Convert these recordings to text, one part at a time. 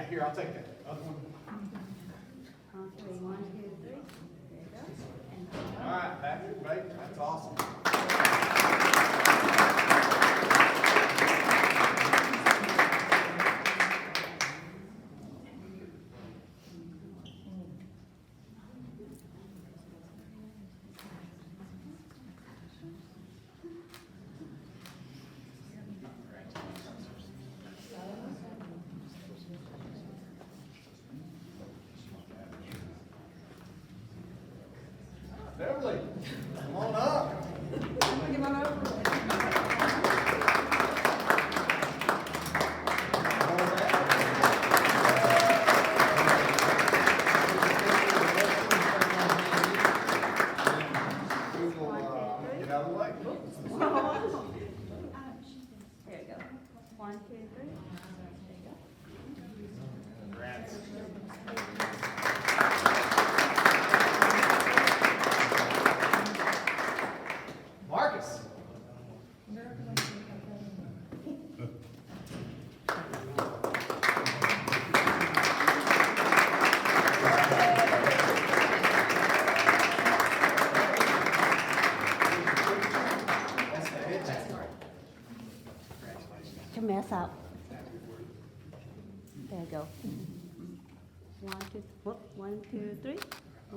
Here, I'll take that. Other one. Okay, 1, 2, 3. There you go. And All right, Patrick, babe, that's awesome. Beverly, come on up. come on over. Get out of the way. There you go. 1, 2, 3. There you go. Congrats. Marcus. To mess up. There you go. 1, 2, whoop, 1, 2, 3.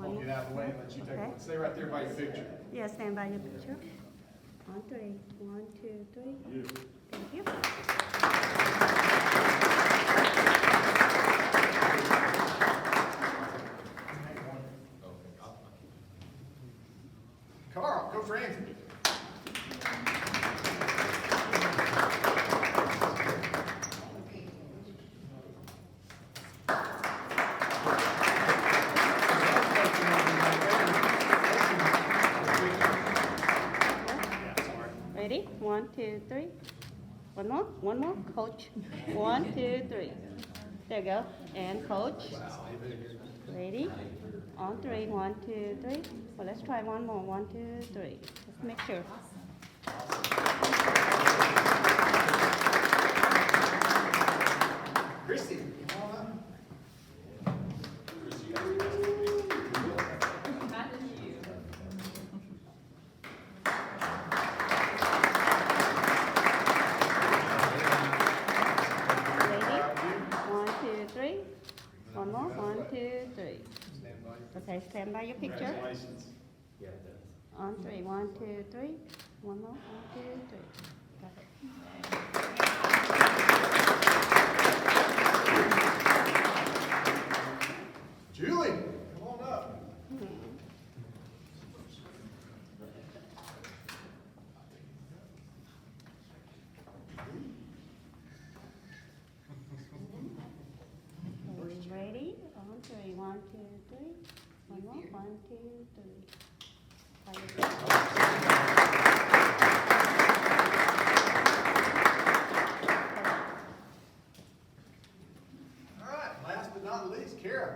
I'll get out of the way and let you take Okay. one. Stay right there by your picture. Yeah, stand by your picture. 1, 3. 1, 2, 3. Thank you. Carl, Coach Ramsey. Ready? 1, 2, 3. One more. Coach. 1, 2, 3. There you go. And coach. Ready? On 3. 1, 2, 3. Well, let's try one more. 1, 2, 3. Let's make sure. Christy, come on up. One more. 1, 2, 3. Okay, stand by your picture. Congratulations. On 3. 1, 2, 3. One more. 1, 2, 3. Got it. Julie, come on up. Ready? On 3. 1, 2, 3. One more. 1, 2, 3. All right, last but not least, Cara.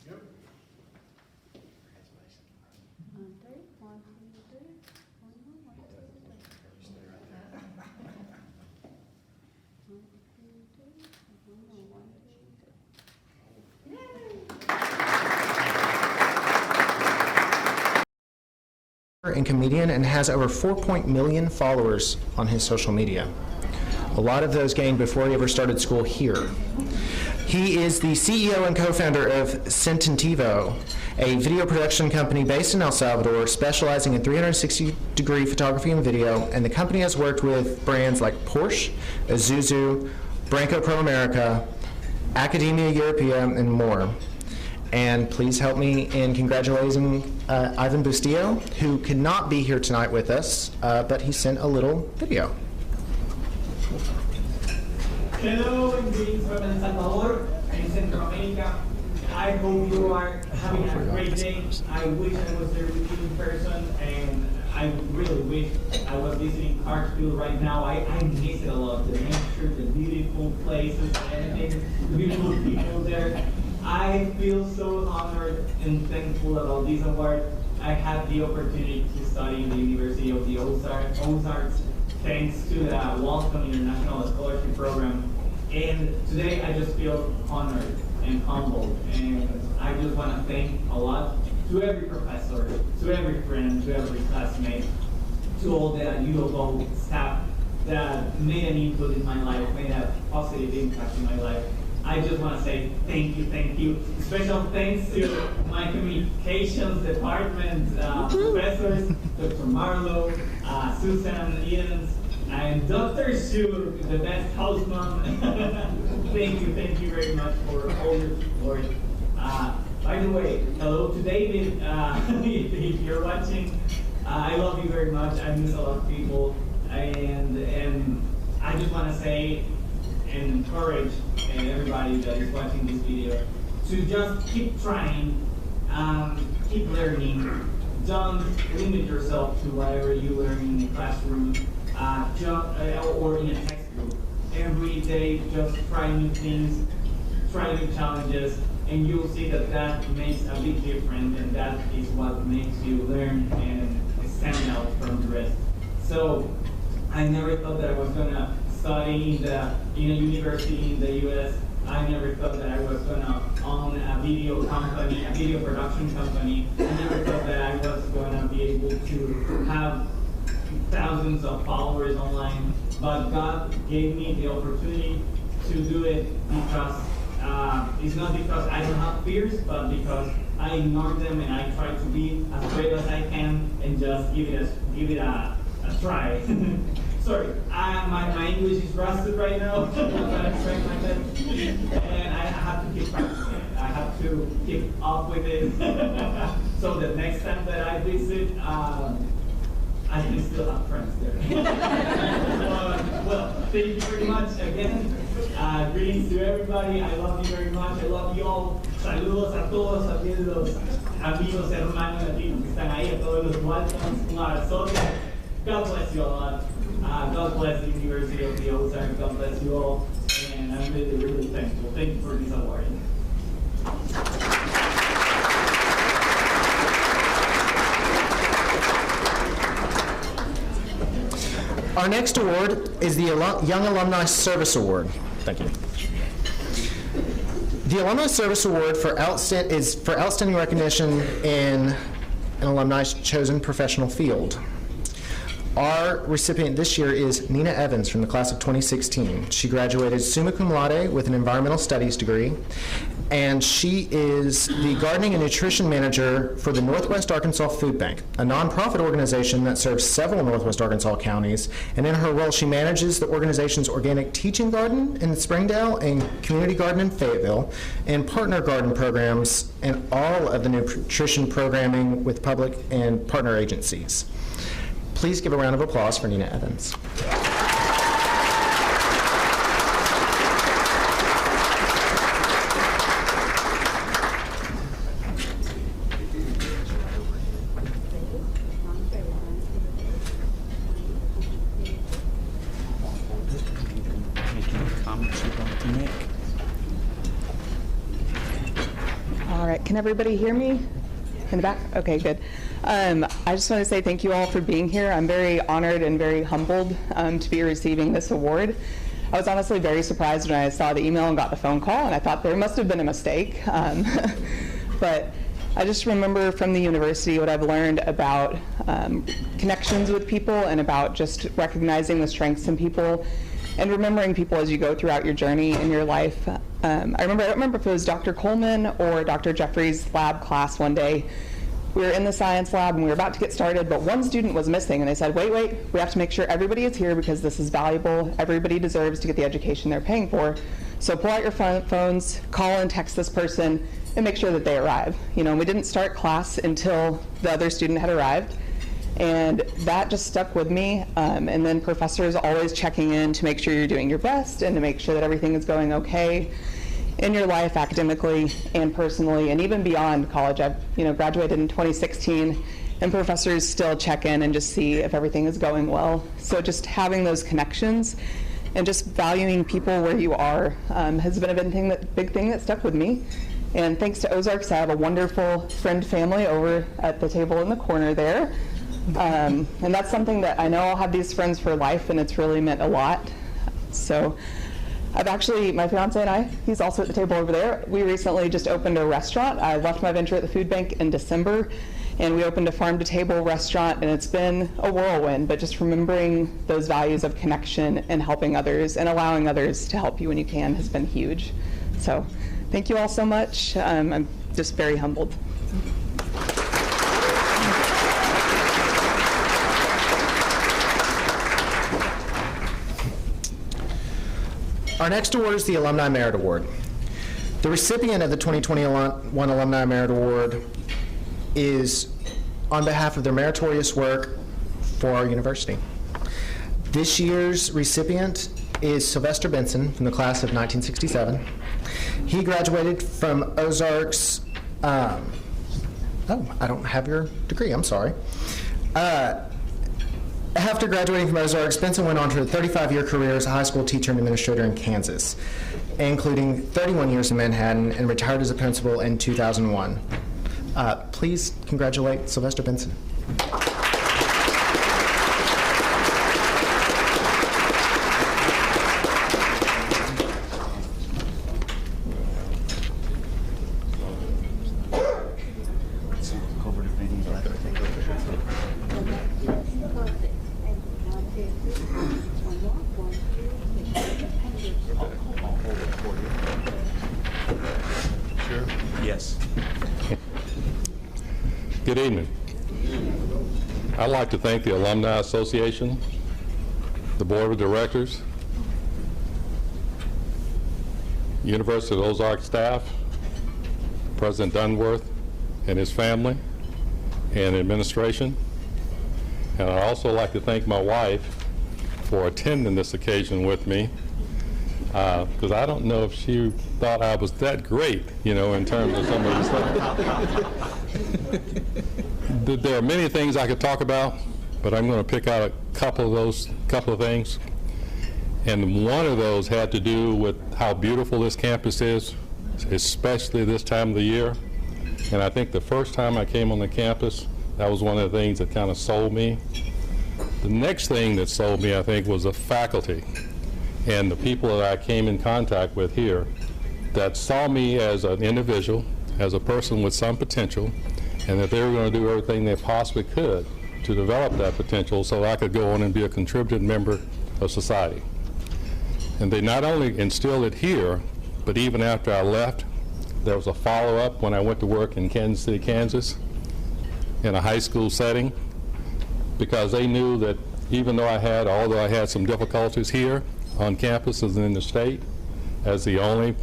Yep. On 3. 1, 2, 3. One more. 1, 2, 3. 1, 2, 3. One more. 1, 2, 3. And comedian and has over 4 million followers on his social media. A lot of those gained before he ever started school here. He is the CEO and co-founder of Cententivo, a video production company based in El Salvador specializing in 360-degree photography and video, and the company has worked with brands like Porsche, Isuzu, Banquet Pro America, Academia Europea, and more. And please help me in congratulating Ivan Bustillo, who could not be here tonight with us, but he sent a little video. Hello, greetings from El Salvador and Central America. I hope you are having a great day. I wish I was there with you in person, and I really wish I was visiting Hartsfield right now. I miss it a lot. The nature, the beautiful places, everything, the beautiful people there. I feel so honored and thankful about this award. I had the opportunity to study in the University of the Ozarks thanks to the Welcome International Scholarship Program. And today I just feel honored and humbled. And I just want to thank a lot to every professor, to every friend, to every classmate, to all the U of O staff that made an input in my life, made a positive impact in my life. I just want to say thank you, thank you. Special thanks to my communications department professors, Dr. Marlowe, Susan Ians, and Dr. Shu, the best house mom. Thank you very much for all your support. By the way, hello to David, if you're watching. I love you very much. I miss a lot of people, and I just want to say and encourage everybody that is watching this video to just keep trying, keep learning. Don't limit yourself to whatever you learn in the classroom or in a textbook. Every day, just try new things, try new challenges, and you'll see that that makes a big difference, and that is what makes you learn and stand out from the rest. So I never thought that I was gonna study in a university in the US. I never thought that I was gonna own a video company, a video production company. I never thought that I was gonna be able to have thousands of followers online. But God gave me the opportunity to do it because it's not because I don't have fears, but because I ignore them and I try to be as brave as I can and just give it a try. Sorry, my English is rusted right now, but I'm trying my best. And I have to keep practicing it. I have to keep up with it. So the next time that I visit, I can still have friends there. Well, thank you very much again. Greetings to everybody. I love you very much. I love you all. Saludos a todos, a los amigos, hermanos latinos que están ahí, a todos los Waltons. Un abrazote. God bless you a lot. God bless the University of the Ozarks. God bless you all. And I'm really, really thankful. Thank you for this award. Our next award is the Young Alumni Service Award. Thank you. The Alumni Service Award is for outstanding recognition in an alumni's chosen professional field. Our recipient this year is Nina Evans from the class of 2016. She graduated summa cum laude with an environmental studies degree, and she is the gardening and nutrition manager for the Northwest Arkansas Food Bank, a nonprofit organization that serves several Northwest Arkansas counties. And in her role, she manages the organization's organic teaching garden in Springdale and community garden in Fayetteville, and partner garden programs and all of the nutrition programming with public and partner agencies. Please give a round of applause for Nina Evans. All right, can everybody hear me in the back? Okay, good. I just want to say thank you all for being here. I'm very honored and very humbled to be receiving this award. I was honestly very surprised when I saw the email and got the phone call, and I thought there must have been a mistake. But I just remember from the university what I've learned about connections with people and about just recognizing the strengths in people and remembering people as you go throughout your journey in your life. I don't remember if it was Dr. Coleman or Dr. Jeffrey's lab class one day. We were in the science lab and we were about to get started, but one student was missing, and they said, wait, we have to make sure everybody is here because this is valuable. Everybody deserves to get the education they're paying for. So pull out your phones, call and text this person, and make sure that they arrive. You know, we didn't start class until the other student had arrived, and that just stuck with me. And then professors always checking in to make sure you're doing your best and to make sure that everything is going okay in your life academically and personally, and even beyond college. I've graduated in 2016, and professors still check in and just see if everything is going well. So just having those connections and just valuing people where you are has been a big thing that stuck with me. And thanks to Ozarks, I have a wonderful friend family over at the table in the corner there. And that's something that I know I'll have these friends for life, and it's really meant a lot. So I've actually, my fiance and I, he's also at the table over there, we recently just opened a restaurant. I left my venture at the food bank in December, and we opened a farm-to-table restaurant, and it's been a whirlwind, but just remembering those values of connection and helping others and allowing others to help you when you can has been huge. So thank you all so much. I'm just very humbled. Our next award is the Alumni Merit Award. The recipient of the 2021 Alumni Merit Award is on behalf of their meritorious work for our university. This year's recipient is Sylvester Benson from the class of 1967. He graduated from Ozarks, oh, I don't have your degree, I'm sorry. After graduating from Ozarks, Benson went on to a 35-year career as a high school teacher and administrator in Kansas, including 31 years in Manhattan, and retired as a principal in 2001. Please congratulate Sylvester Benson. Good evening. I'd like to thank the Alumni Association, the Board of Directors, University of Ozark staff, President Dunworth and his family, and administration. And I'd also like to thank my wife for attending this occasion with me, because I don't know if she thought I was that great, you know, in terms of some of the stuff. There are many things I could talk about, but I'm going to pick out a couple of things. And one of those had to do with how beautiful this campus is, especially this time of the year. And I think the first time I came on the campus, that was one of the things that kind of sold me. The next thing that sold me, I think, was the faculty and the people that I came in contact with here that saw me as an individual, as a person with some potential, and that they were going to do everything they possibly could to develop that potential so I could go on and be a contributing member of society. And they not only instilled it here, but even after I left, there was a follow-up when I went to work in Kansas City, Kansas, in a high school setting, because they knew that even though although I had some difficulties here on campus and in the state, as the only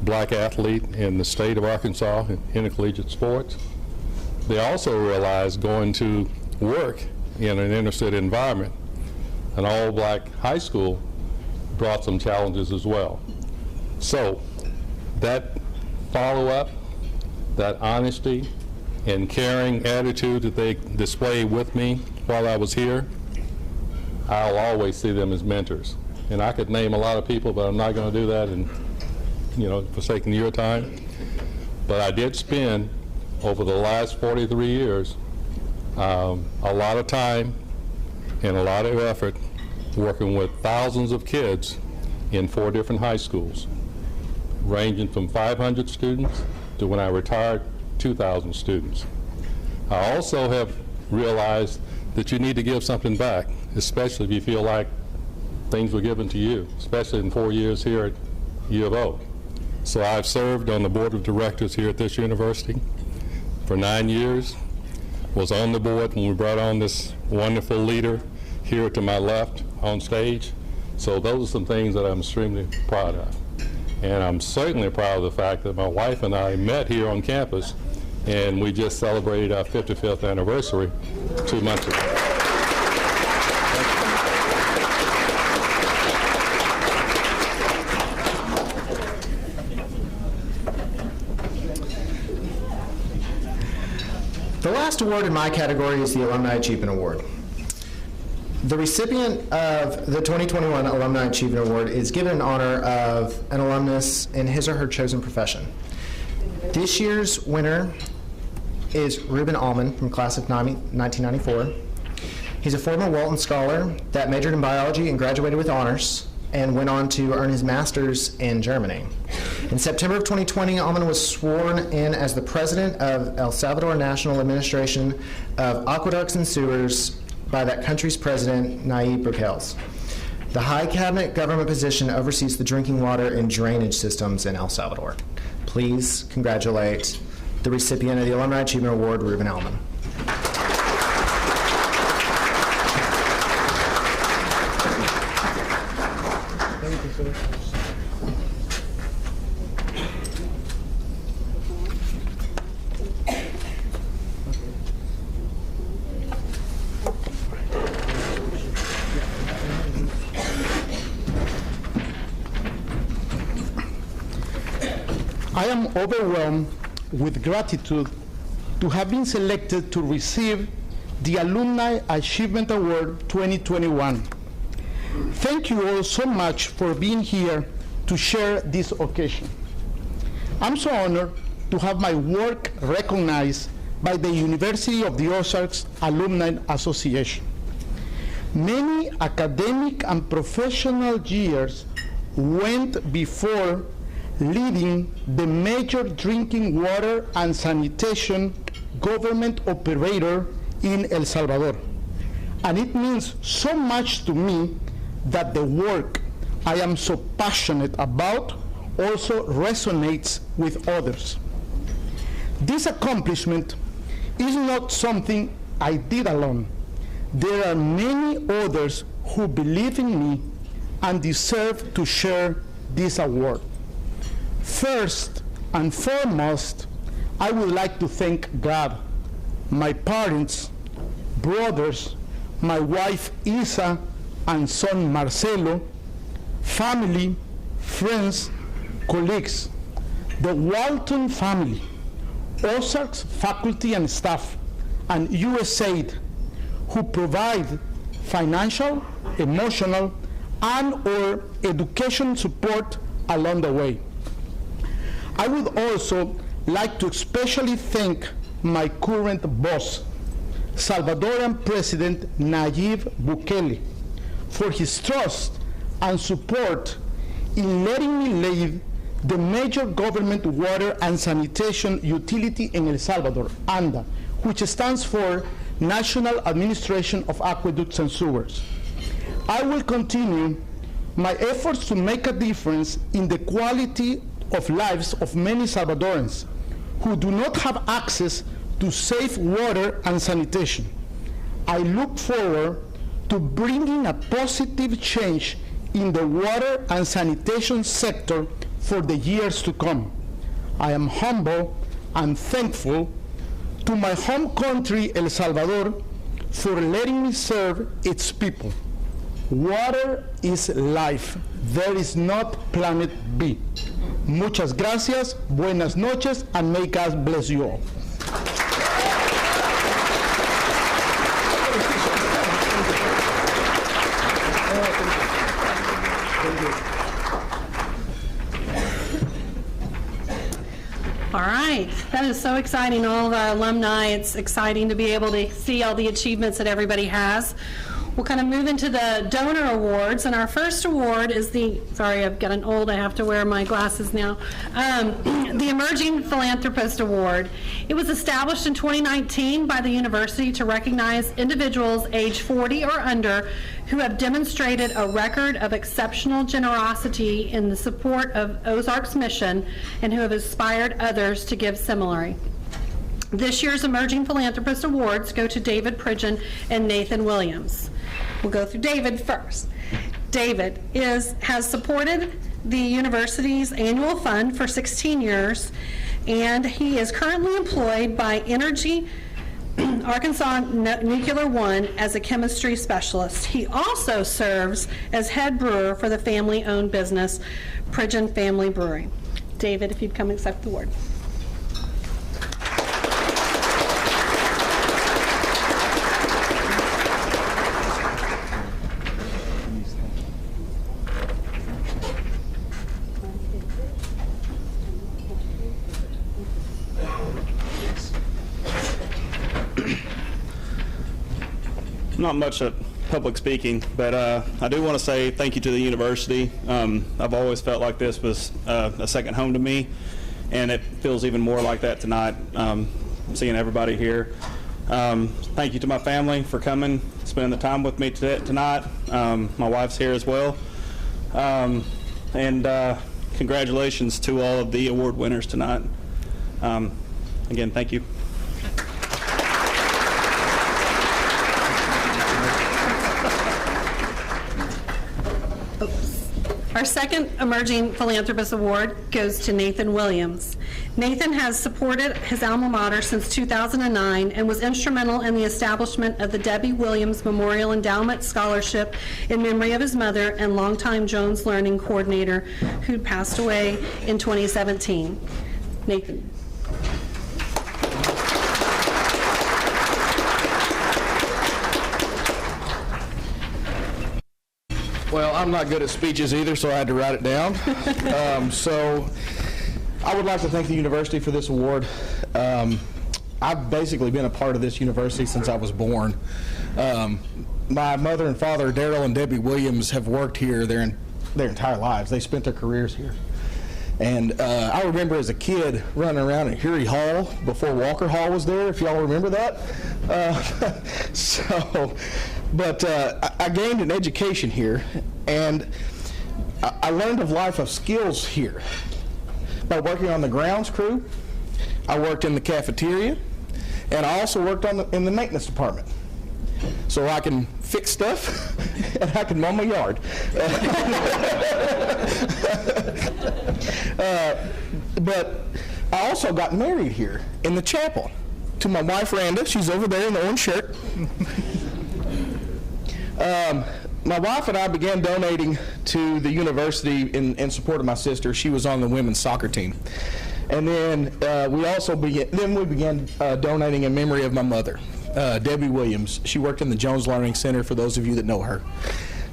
black athlete in the state of Arkansas in intercollegiate sports, they also realized going to work in an inner city environment, an all-black high school, brought some challenges as well. So that follow-up, that honesty and caring attitude that they displayed with me while I was here, I'll always see them as mentors. And I could name a lot of people, but I'm not going to do that, and forsaking your time. But I did spend, over the last 43 years, a lot of time and a lot of effort working with thousands of kids in 4 different high schools, ranging from 500 students to, when I retired, 2,000 students. I also have realized that you need to give something back, especially if you feel like things were given to you, especially in 4 years here at U of O. So I've served on the board of directors here at this university for 9 years, was on the board when we brought on this wonderful leader here to my left on stage. So those are some things that I'm extremely proud of. And I'm certainly proud of the fact that my wife and I met here on campus, and we just celebrated our 55th anniversary 2 months ago. The last award in my category is the Alumni Achievement Award. The recipient of the 2021 Alumni Achievement Award is given in honor of an alumnus in his or her chosen profession. This year's winner is Reuben Allman from class of 1994. He's a former Walton Scholar that majored in biology and graduated with honors and went on to earn his master's in Germany. In September of 2020, Allman was sworn in as the president of El Salvador National Administration of Aqueducts and Sewers by that country's president, Nayib Bukele. The high cabinet government position oversees the drinking water and drainage systems in El Salvador. Please congratulate the recipient of the Alumni Achievement Award, Reuben Allman. I am overwhelmed with gratitude to have been selected to receive the Alumni Achievement Award 2021. Thank you all so much for being here to share this occasion. I'm so honored to have my work recognized by the University of the Ozarks Alumni Association. Many academic and professional years went before leading the major drinking water and sanitation government operator in El Salvador. And it means so much to me that the work I am so passionate about also resonates with others. This accomplishment is not something I did alone. There are many others who believe in me and deserve to share this award. First and foremost, I would like to thank God, my parents, brothers, my wife Isa, and son Marcelo, family, friends, colleagues, the Walton family, Ozarks faculty and staff, and USAID, who provide financial, emotional, and/or education support along the way. I would also like to especially thank my current boss, Salvadoran President Nayib Bukele, for his trust and support in letting me lead the major government water and sanitation utility in El Salvador, ANDA, which stands for National Administration of Aqueducts and Sewers. I will continue my efforts to make a difference in the quality of lives of many Salvadorans who do not have access to safe water and sanitation. I look forward to bringing a positive change in the water and sanitation sector for the years to come. I am humble and thankful to my home country, El Salvador, for letting me serve its people. Water is life. There is not planet B. Muchas gracias, buenas noches, and may God bless you all. All right, that is so exciting, all of our alumni. It's exciting to be able to see all the achievements that everybody has. We'll kind of move into the donor awards, and our first award is sorry, I've gotten old, I have to wear my glasses now, the Emerging Philanthropist Award. It was established in 2019 by the university to recognize individuals age 40 or under who have demonstrated a record of exceptional generosity in the support of Ozarks mission and who have inspired others to give similarly. This year's Emerging Philanthropist Awards go to David Pridgeon and Nathan Williams. We'll go through David first. David has supported the university's annual fund for 16 years, and he is currently employed by Energy Arkansas Nuclear One as a chemistry specialist. He also serves as head brewer for the family-owned business, Pridgeon Family Brewery. David, if you'd come accept the award. not much at public speaking, but I do want to say thank you to the university. I've always felt like this was a second home to me, and it feels even more like that tonight, seeing everybody here. Thank you to my family for coming, spending the time with me tonight. My wife's here as well. And congratulations to all of the award winners tonight. Again, thank you. Our second Emerging Philanthropist Award goes to Nathan Williams. Nathan has supported his alma mater since 2009 and was instrumental in the establishment of the Debbie Williams Memorial Endowment Scholarship in memory of his mother and longtime Jones Learning Coordinator who passed away in 2017. Nathan. Well, I'm not good at speeches either, so I had to write it down. So I would like to thank the university for this award. I've basically been a part of this university since I was born. My mother and father, Daryl and Debbie Williams, have worked here their entire lives. They spent their careers here. And I remember as a kid running around at Hury Hall before Walker Hall was there, if y'all remember that. But I gained an education here, and I learned of life of skills here. By working on the grounds crew, I worked in the cafeteria, and I also worked in the maintenance department. So I can fix stuff, and I can mow my yard. But I also got married here in the chapel to my wife, Randa. She's over there in the orange shirt. My wife and I began donating to the university in support of my sister. She was on the women's soccer team. And then we began donating in memory of my mother, Debbie Williams. She worked in the Jones Learning Center, for those of you that know her,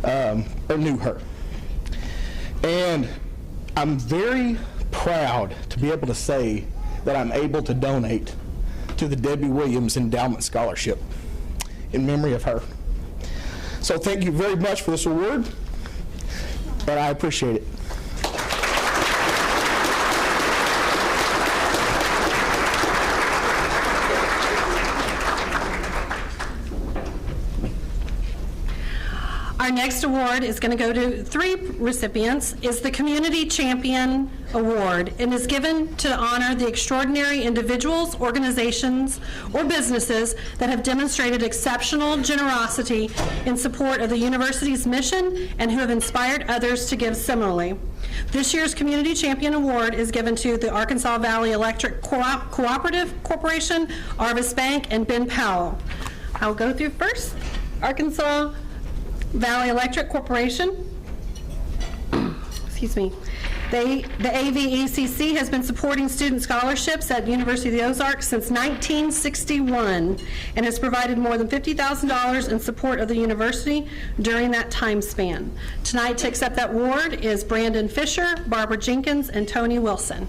or knew her. And I'm very proud to be able to say that I'm able to donate to the Debbie Williams Endowment Scholarship in memory of her. So thank you very much for this award, and I appreciate it. Our next award is going to go to 3 recipients. Is the Community Champion Award, and is given to honor the extraordinary individuals, organizations, or businesses that have demonstrated exceptional generosity in support of the university's mission and who have inspired others to give similarly. This year's Community Champion Award is given to the Arkansas Valley Electric Cooperative Corporation, Arvis Bank, and Ben Powell. I'll go through first. Arkansas Valley Electric Corporation. Excuse me. The AVECC has been supporting student scholarships at University of the Ozarks since 1961 and has provided more than $50,000 in support of the university during that time span. Tonight to accept that award is Brandon Fisher, Barbara Jenkins, and Tony Wilson.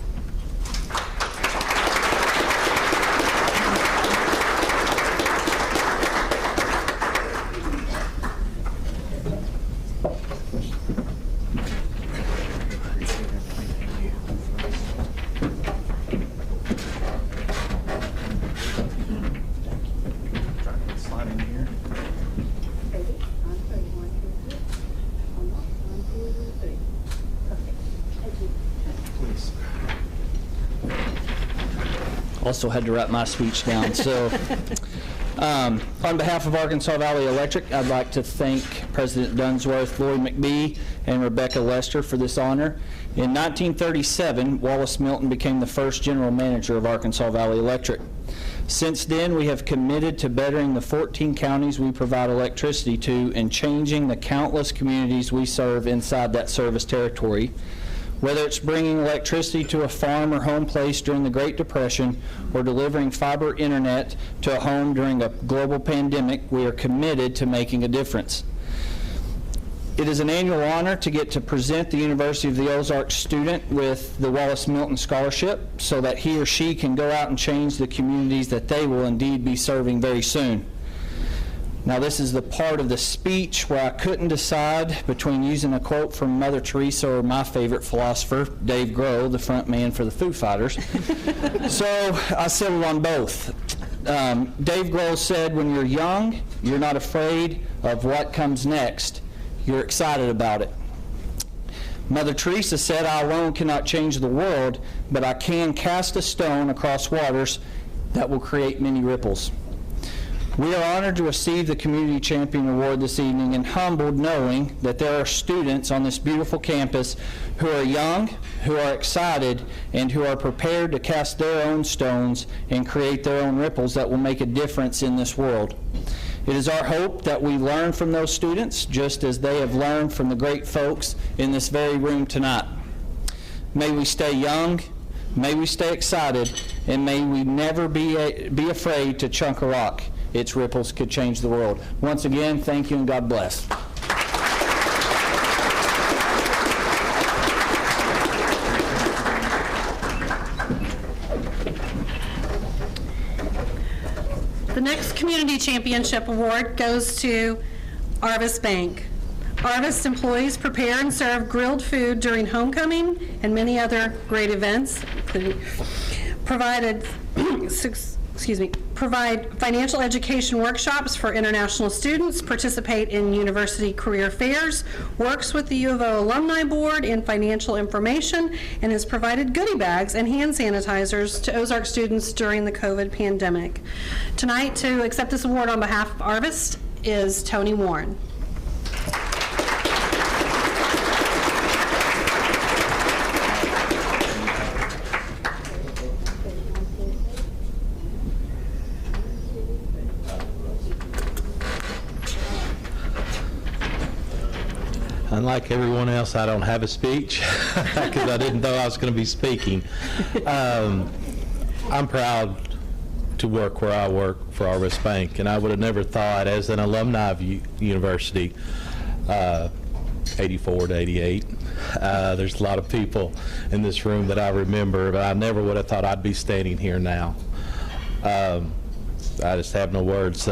Also had to write my speech down. So on behalf of Arkansas Valley Electric, I'd like to thank President Dunsworth, Lloyd McBee, and Rebecca Lester for this honor. In 1937, Wallace Milton became the first general manager of Arkansas Valley Electric. Since then, we have committed to bettering the 14 counties we provide electricity to and changing the countless communities we serve inside that service territory. Whether it's bringing electricity to a farm or home place during the Great Depression or delivering fiber internet to a home during a global pandemic, we are committed to making a difference. It is an annual honor to get to present the University of the Ozarks student with the Wallace Milton Scholarship so that he or she can go out and change the communities that they will indeed be serving very soon. Now, this is the part of the speech where I couldn't decide between using a quote from Mother Teresa or my favorite philosopher, Dave Grohl, the front man for the Foo Fighters. So I settled on both. Dave Grohl said, when you're young, you're not afraid of what comes next. You're excited about it. Mother Teresa said, I alone cannot change the world, but I can cast a stone across waters that will create many ripples. We are honored to receive the Community Champion Award this evening and humbled knowing that there are students on this beautiful campus who are young, who are excited, and who are prepared to cast their own stones and create their own ripples that will make a difference in this world. It is our hope that we learn from those students just as they have learned from the great folks in this very room tonight. May we stay young, may we stay excited, and may we never be afraid to chunk a rock. Its ripples could change the world. Once again, thank you and God bless. The next Community Championship Award goes to Arvis Bank. Arvis employees prepare and serve grilled food during homecoming and many other great events, including provide financial education workshops for international students, participate in university career fairs, works with the U of O Alumni Board in financial information, and has provided goodie bags and hand sanitizers to Ozark students during the COVID pandemic. Tonight, to accept this award on behalf of Arvis is Tony Warren. Unlike everyone else, I don't have a speech because I didn't know I was going to be speaking. I'm proud to work where I work for Arvis Bank, and I would have never thought as an alumni of university, 84 to 88, there's a lot of people in this room that I remember, but I never would have thought I'd be standing here now. I just have no words.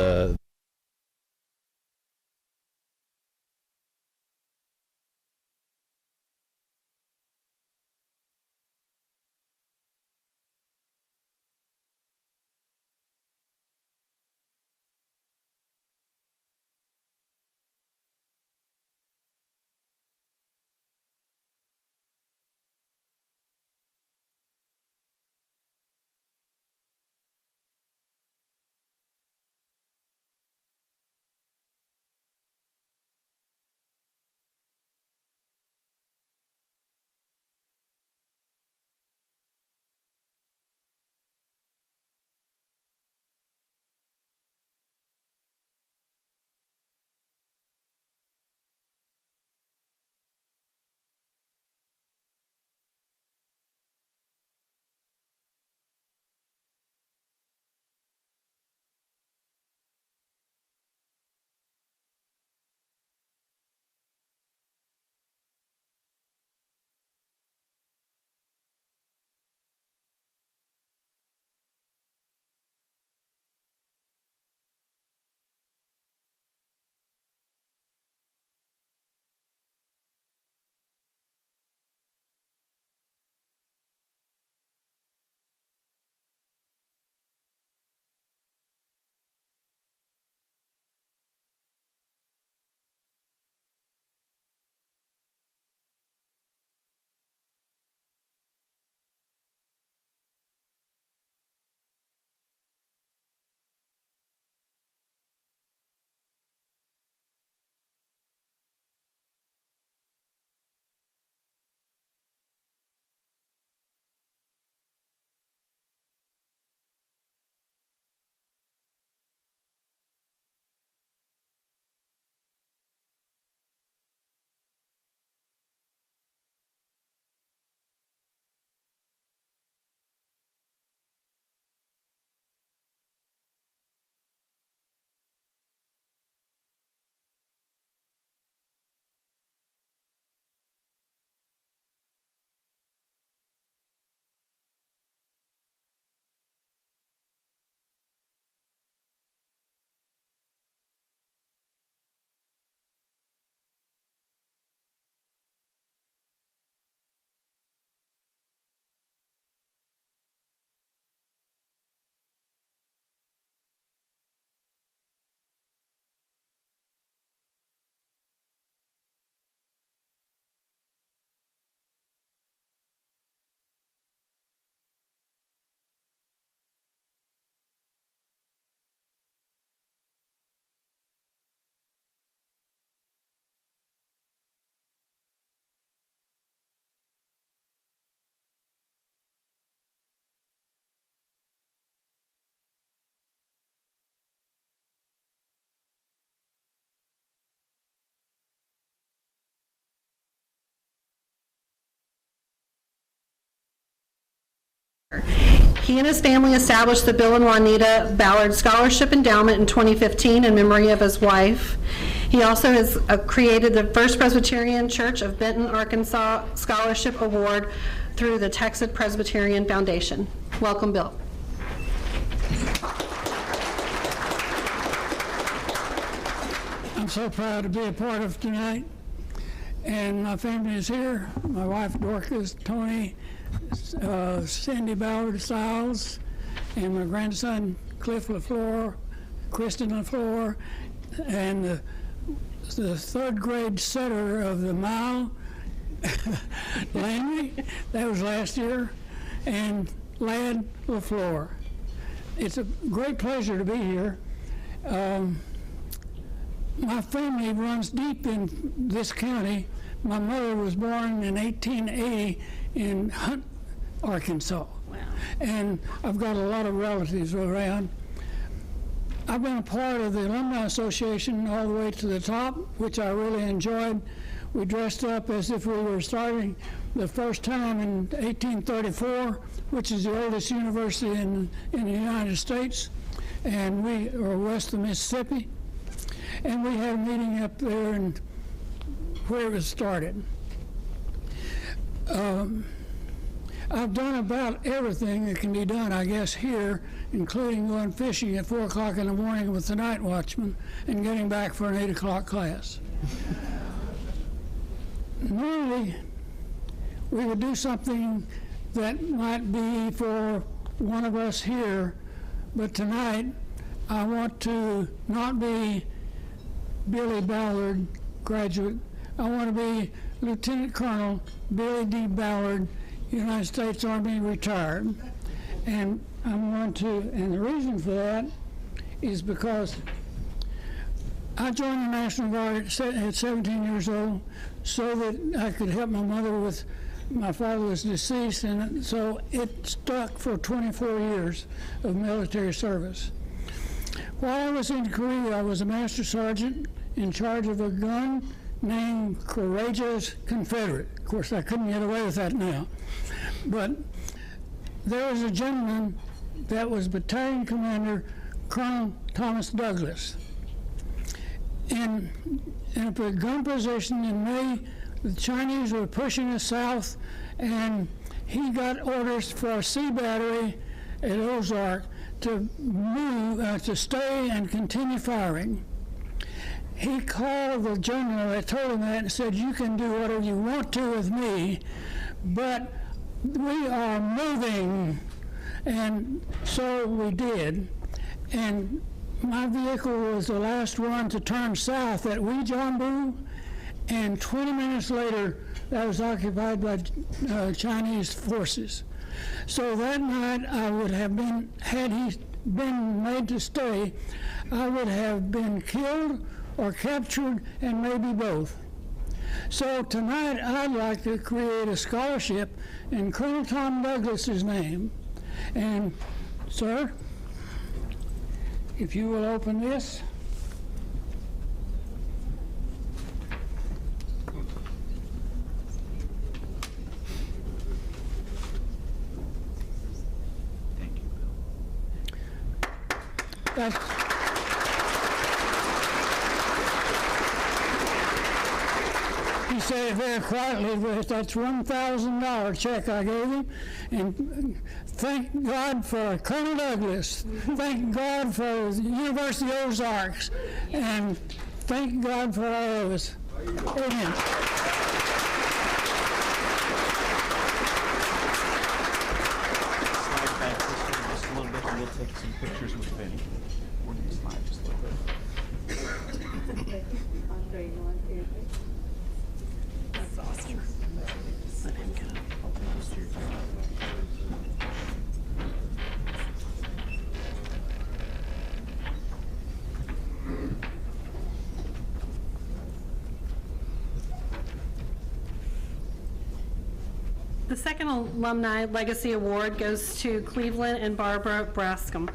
He and his family established the Bill and Juanita Ballard Scholarship Endowment in 2015 in memory of his wife. He also has created the First Presbyterian Church of Benton, Arkansas Scholarship Award through the Texas Presbyterian Foundation. Welcome, Bill. I'm so proud to be a part of tonight, and my family is here. My wife Dorcas, Tony, Cindy Ballard Stiles, and my grandson Cliff LaFleur, Kristen LaFleur, and the third grade setter of the mile, Landry, that was last year, and Lad LaFleur. It's a great pleasure to be here. My family runs deep in this county. My mother was born in 1880 in Hunt, Arkansas. Wow. And I've got a lot of relatives around. I've been a part of the Alumni Association all the way to the top, which I really enjoyed. We dressed up as if we were starting the first time in 1834, which is the oldest university in the United States, and we are west of Mississippi. And we had a meeting up there and where it was started. I've done about everything that can be done, I guess, here, including going fishing at 4 o'clock in the morning with the night watchman and getting back for an 8 o'clock class. Normally, we would do something that might be for one of us here, but tonight I want to not be Billy Ballard, graduate. I want to be Lieutenant Colonel Billy D. Ballard, United States Army, retired. And I'm going to, and the reason for that is because I joined the National Guard at 17 years old so that I could help my mother with, my father was deceased, and so it stuck for 24 years of military service. While I was in Korea, I was a master sergeant in charge of a gun named Courageous Confederate. Of course, I couldn't get away with that now. But there was a gentleman that was battalion commander, Colonel Thomas Douglas. In a gun position in May, the Chinese were pushing us south, and he got orders for a sea battery at Ozark to move, to stay and continue firing. He called the general that told him that and said, "You can do whatever you want to with me, but we are moving." And so we did. And my vehicle was the last one to turn south at Weijambu, and 20 minutes later, that was occupied by Chinese forces. So that night, I would have been, had he been made to stay, I would have been killed or captured, and maybe both. So tonight, I'd like to create a scholarship in Colonel Tom Douglas's name. And, sir, if you will open this. He said it very quietly, but that's $1,000 check I gave him. And thank God for Colonel Douglas. Thank God for the University of Ozarks. And thank God for all of us. Amen. Slide back this way just a little bit, and we'll take some pictures with Benny. We're going to slide just a little bit. That's awesome. Let him go. The second Alumni Legacy Award goes to Cleveland and Barbara Brascom.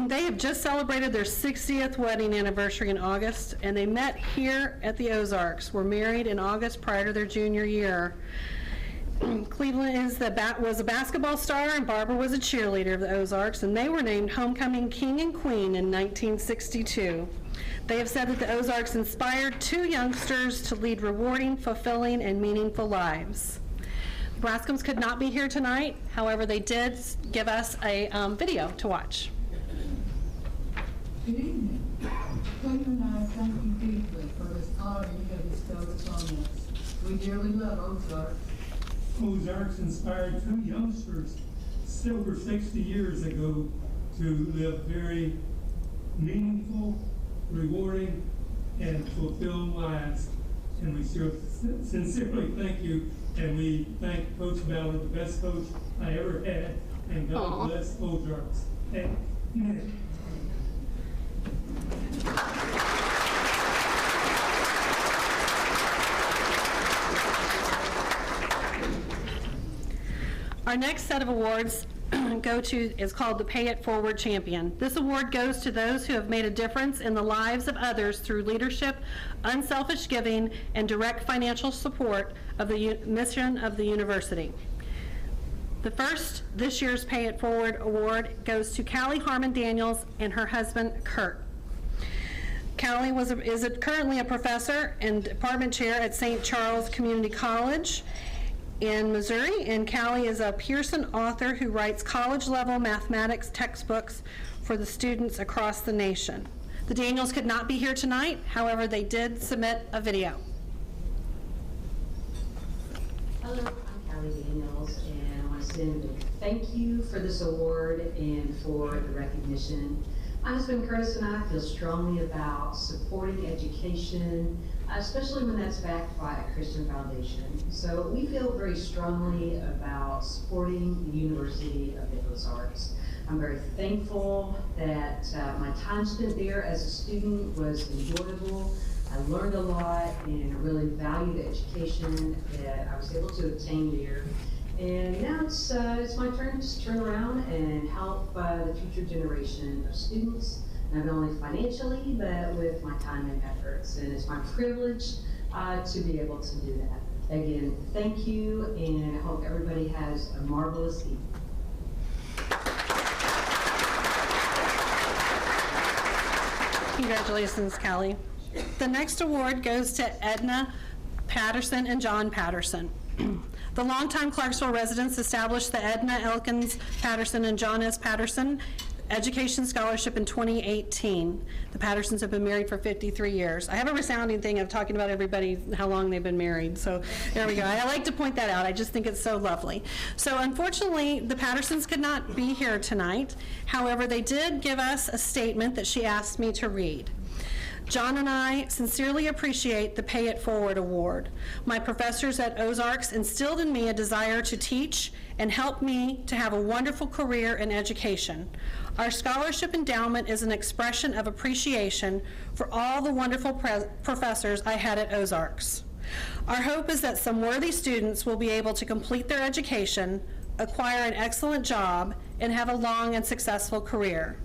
They have just celebrated their 60th wedding anniversary in August, and they met here at the Ozarks, were married in August prior to their junior year. Cleveland was a basketball star, and Barbara was a cheerleader of the Ozarks, and they were named Homecoming King and Queen in 1962. They have said that the Ozarks inspired 2 youngsters to lead rewarding, fulfilling, and meaningful lives. The Brascoms could not be here tonight. However, they did give us a video to watch. Good evening. Cleveland and I thank you deeply for this honor you have bestowed upon us. We dearly love Ozarks. Ozarks inspired 2 youngsters over 60 years ago to live very meaningful, rewarding, and fulfilled lives. And we sincerely thank you, and we thank Coach Ballard, the best coach I ever had, and God bless Ozarks. Amen. Our next set of awards is called the Pay It Forward Champion. This award goes to those who have made a difference in the lives of others through leadership, unselfish giving, and direct financial support of the mission of the university. The first, this year's Pay It Forward award goes to Callie Harmon Daniels and her husband, Kurt. Callie is currently a professor and department chair at St. Charles Community College in Missouri, and Callie is a Pearson author who writes college-level mathematics textbooks for the students across the nation. The Daniels could not be here tonight, however, they did submit a video. Hello, I'm Callie Daniels, and I want to send a big thank you for this award and for the recognition. My husband Curtis and I feel strongly about supporting education, especially when that's backed by a Christian foundation. So we feel very strongly about supporting the University of the Ozarks. I'm very thankful that my time spent there as a student was enjoyable. I learned a lot and really value the education that I was able to obtain there. And now it's my turn to turn around and help the future generation of students, not only financially, but with my time and efforts. And it's my privilege to be able to do that. Again, thank you, and I hope everybody has a marvelous evening. Congratulations, Callie. The next award goes to Edna Patterson and John Patterson. The longtime Clarksville residents established the Edna Elkins Patterson and John S. Patterson Education Scholarship in 2018. The Pattersons have been married for 53 years. I have a resounding thing of talking about everybody, how long they've been married, so there we go. I like to point that out. I just think it's so lovely. So unfortunately, the Pattersons could not be here tonight. However, they did give us a statement that she asked me to read. John and I sincerely appreciate the Pay It Forward Award. My professors at Ozarks instilled in me a desire to teach and help me to have a wonderful career in education. Our scholarship endowment is an expression of appreciation for all the wonderful professors I had at Ozarks. Our hope is that some worthy students will be able to complete their education, acquire an excellent job, and have a long and successful career.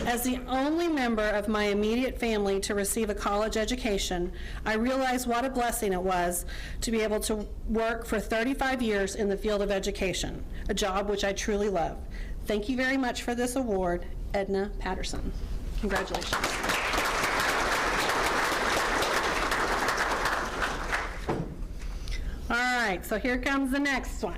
As the only member of my immediate family to receive a college education, I realize what a blessing it was to be able to work for 35 years in the field of education, a job which I truly love. Thank you very much for this award, Edna Patterson. Congratulations. All right, so here comes the next one.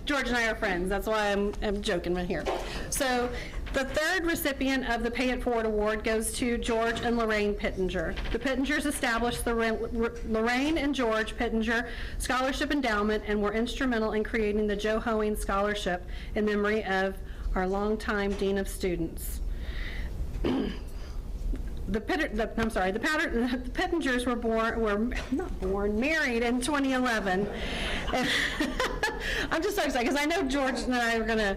George and I are friends. That's why I'm joking right here. So the third recipient of the Pay It Forward Award goes to George and Lorraine Pittinger. The Pittingers established the Lorraine and George Pittinger Scholarship Endowment and were instrumental in creating the Joe Hoeing Scholarship in memory of our longtime Dean of Students. The Pittingers were married in 2011. I'm just so excited because I know George and I are going to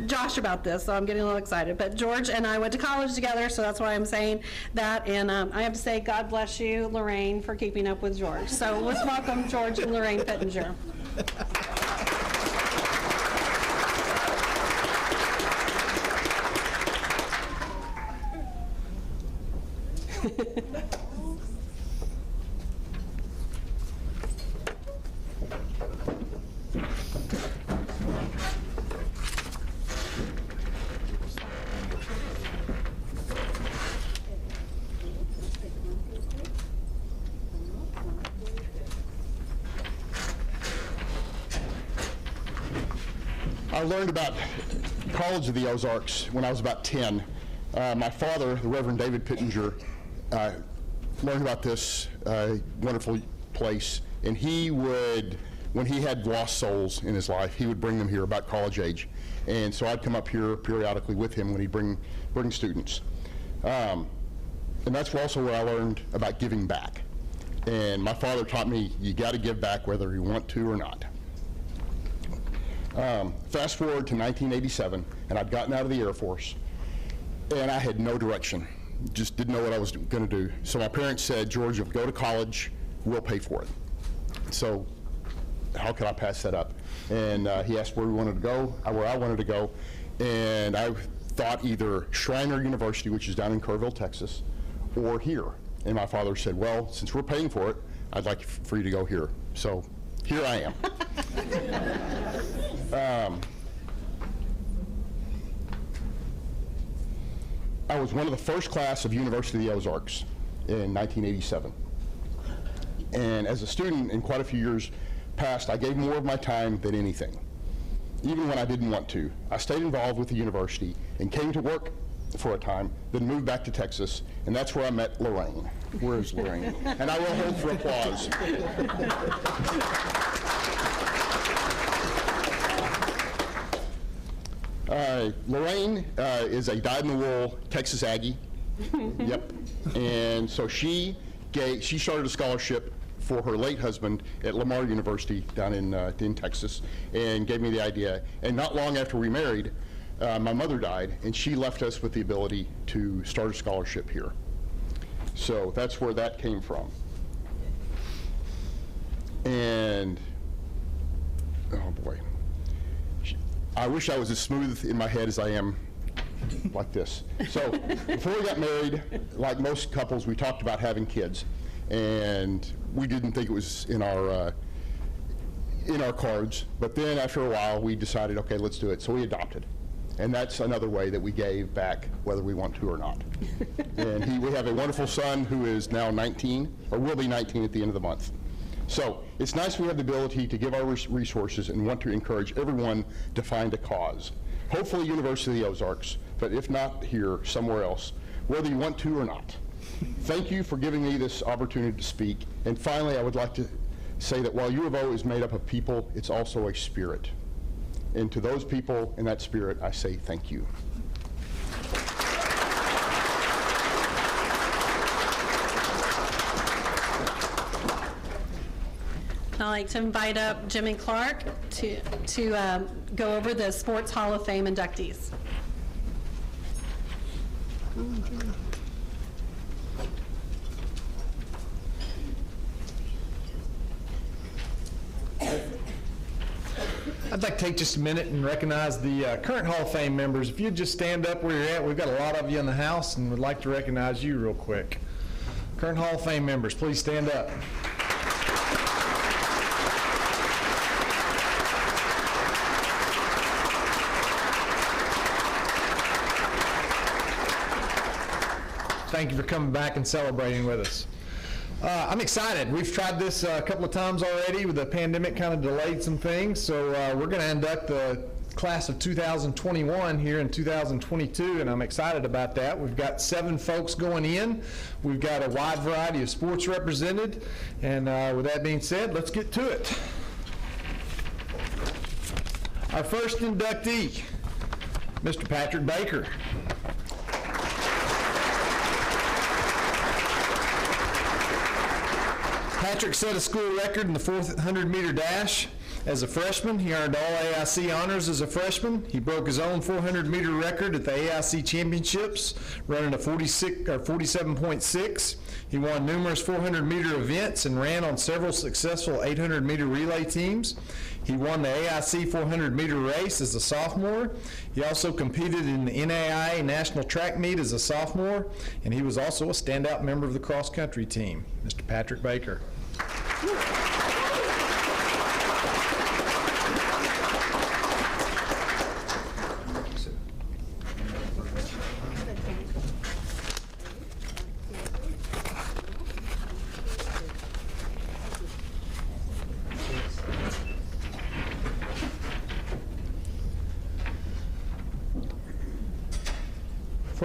josh about this, so I'm getting a little excited. But George and I went to college together, so that's why I'm saying that. And I have to say, God bless you, Lorraine, for keeping up with George. So let's welcome George and Lorraine Pittinger. I learned about College of the Ozarks when I was about 10. My father, the Reverend David Pittinger, learned about this wonderful place, and he would, when he had lost souls in his life, he would bring them here about college age. And so I'd come up here periodically with him when he'd bring students. And that's also where I learned about giving back. And my father taught me, you got to give back whether you want to or not. Fast forward to 1987, and I'd gotten out of the Air Force, and I had no direction. Just didn't know what I was going to do. So my parents said, George, if you go to college, we'll pay for it. So how could I pass that up? And he asked where we wanted to go, where I wanted to go, and I thought either Shriner University, which is down in Kerrville, Texas, or here. And my father said, well, since we're paying for it, I'd like for you to go here. So here I am. I was one of the first class of University of the Ozarks in 1987. And as a student in quite a few years past, I gave more of my time than anything, even when I didn't want to. I stayed involved with the university and came to work for a time, then moved back to Texas, and that's where I met Lorraine. Where is Lorraine? And I will hold for applause. Lorraine is a dyed-in-the-wool Texas Aggie. Yep. And so she started a scholarship for her late husband at Lamar University down in Texas, and gave me the idea. And not long after we married, my mother died, and she left us with the ability to start a scholarship here. So that's where that came from. And, oh boy. I wish I was as smooth in my head as I am like this. So before we got married, like most couples, we talked about having kids, and we didn't think it was in our cards. But then after a while, we decided, okay, let's do it. So we adopted. And that's another way that we gave back, whether we want to or not. And we have a wonderful son who is now 19, or will be 19 at the end of the month. So it's nice we have the ability to give our resources and want to encourage everyone to find a cause. Hopefully University of the Ozarks, but if not here, somewhere else, whether you want to or not. Thank you for giving me this opportunity to speak. And finally, I would like to say that while U of O is made up of people, it's also a spirit. And to those people in that spirit, I say thank you. I'd like to invite up Jimmy Clark to go over the Sports Hall of Fame inductees. I'd like to take just a minute and recognize the current Hall of Fame members. If you'd just stand up where you're at, we've got a lot of you in the house and would like to recognize you real quick. Current Hall of Fame members, please stand up. Thank you for coming back and celebrating with us. I'm excited. We've tried this a couple of times already, with the pandemic kind of delayed some things, so we're going to induct the class of 2021 here in 2022, and I'm excited about that. We've got 7 folks going in. We've got a wide variety of sports represented, and with that being said, let's get to it. Our first inductee, Mr. Patrick Baker. Patrick set a school record in the 400-meter dash. As a freshman, he earned all AIC honors as a freshman. He broke his own 400-meter record at the AIC Championships, running a 47.6. He won numerous 400-meter events and ran on several successful 800-meter relay teams. He won the AIC 400-meter race as a sophomore. He also competed in the NAIA National Track Meet as a sophomore, and he was also a standout member of the cross-country team. Mr. Patrick Baker.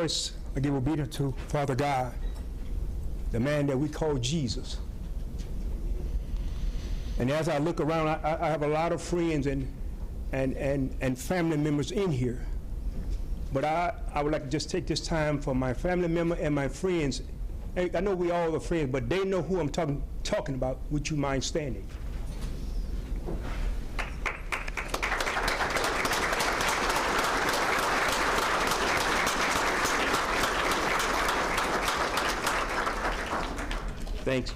First, I give obedience to Father God, the man that we call Jesus. And as I look around, I have a lot of friends and family members in here. But I would like to just take this time for my family member and my friends. I know we all are friends, but they know who I'm talking about. Would you mind standing? Thanks.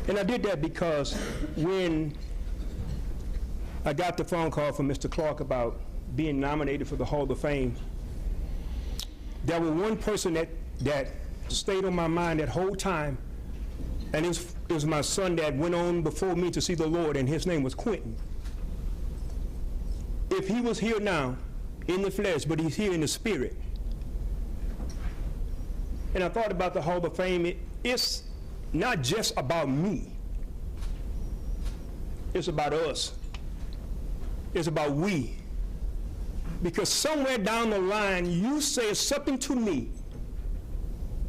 And I did that because when I got the phone call from Mr. Clark about being nominated for the Hall of Fame, there was one person that stayed on my mind that whole time, and it was my son that went on before me to see the Lord, and his name was Quentin. If he was here now in the flesh, but he's here in the spirit. And I thought about the Hall of Fame. It's not just about me. It's about us. It's about we. Because somewhere down the line, you said something to me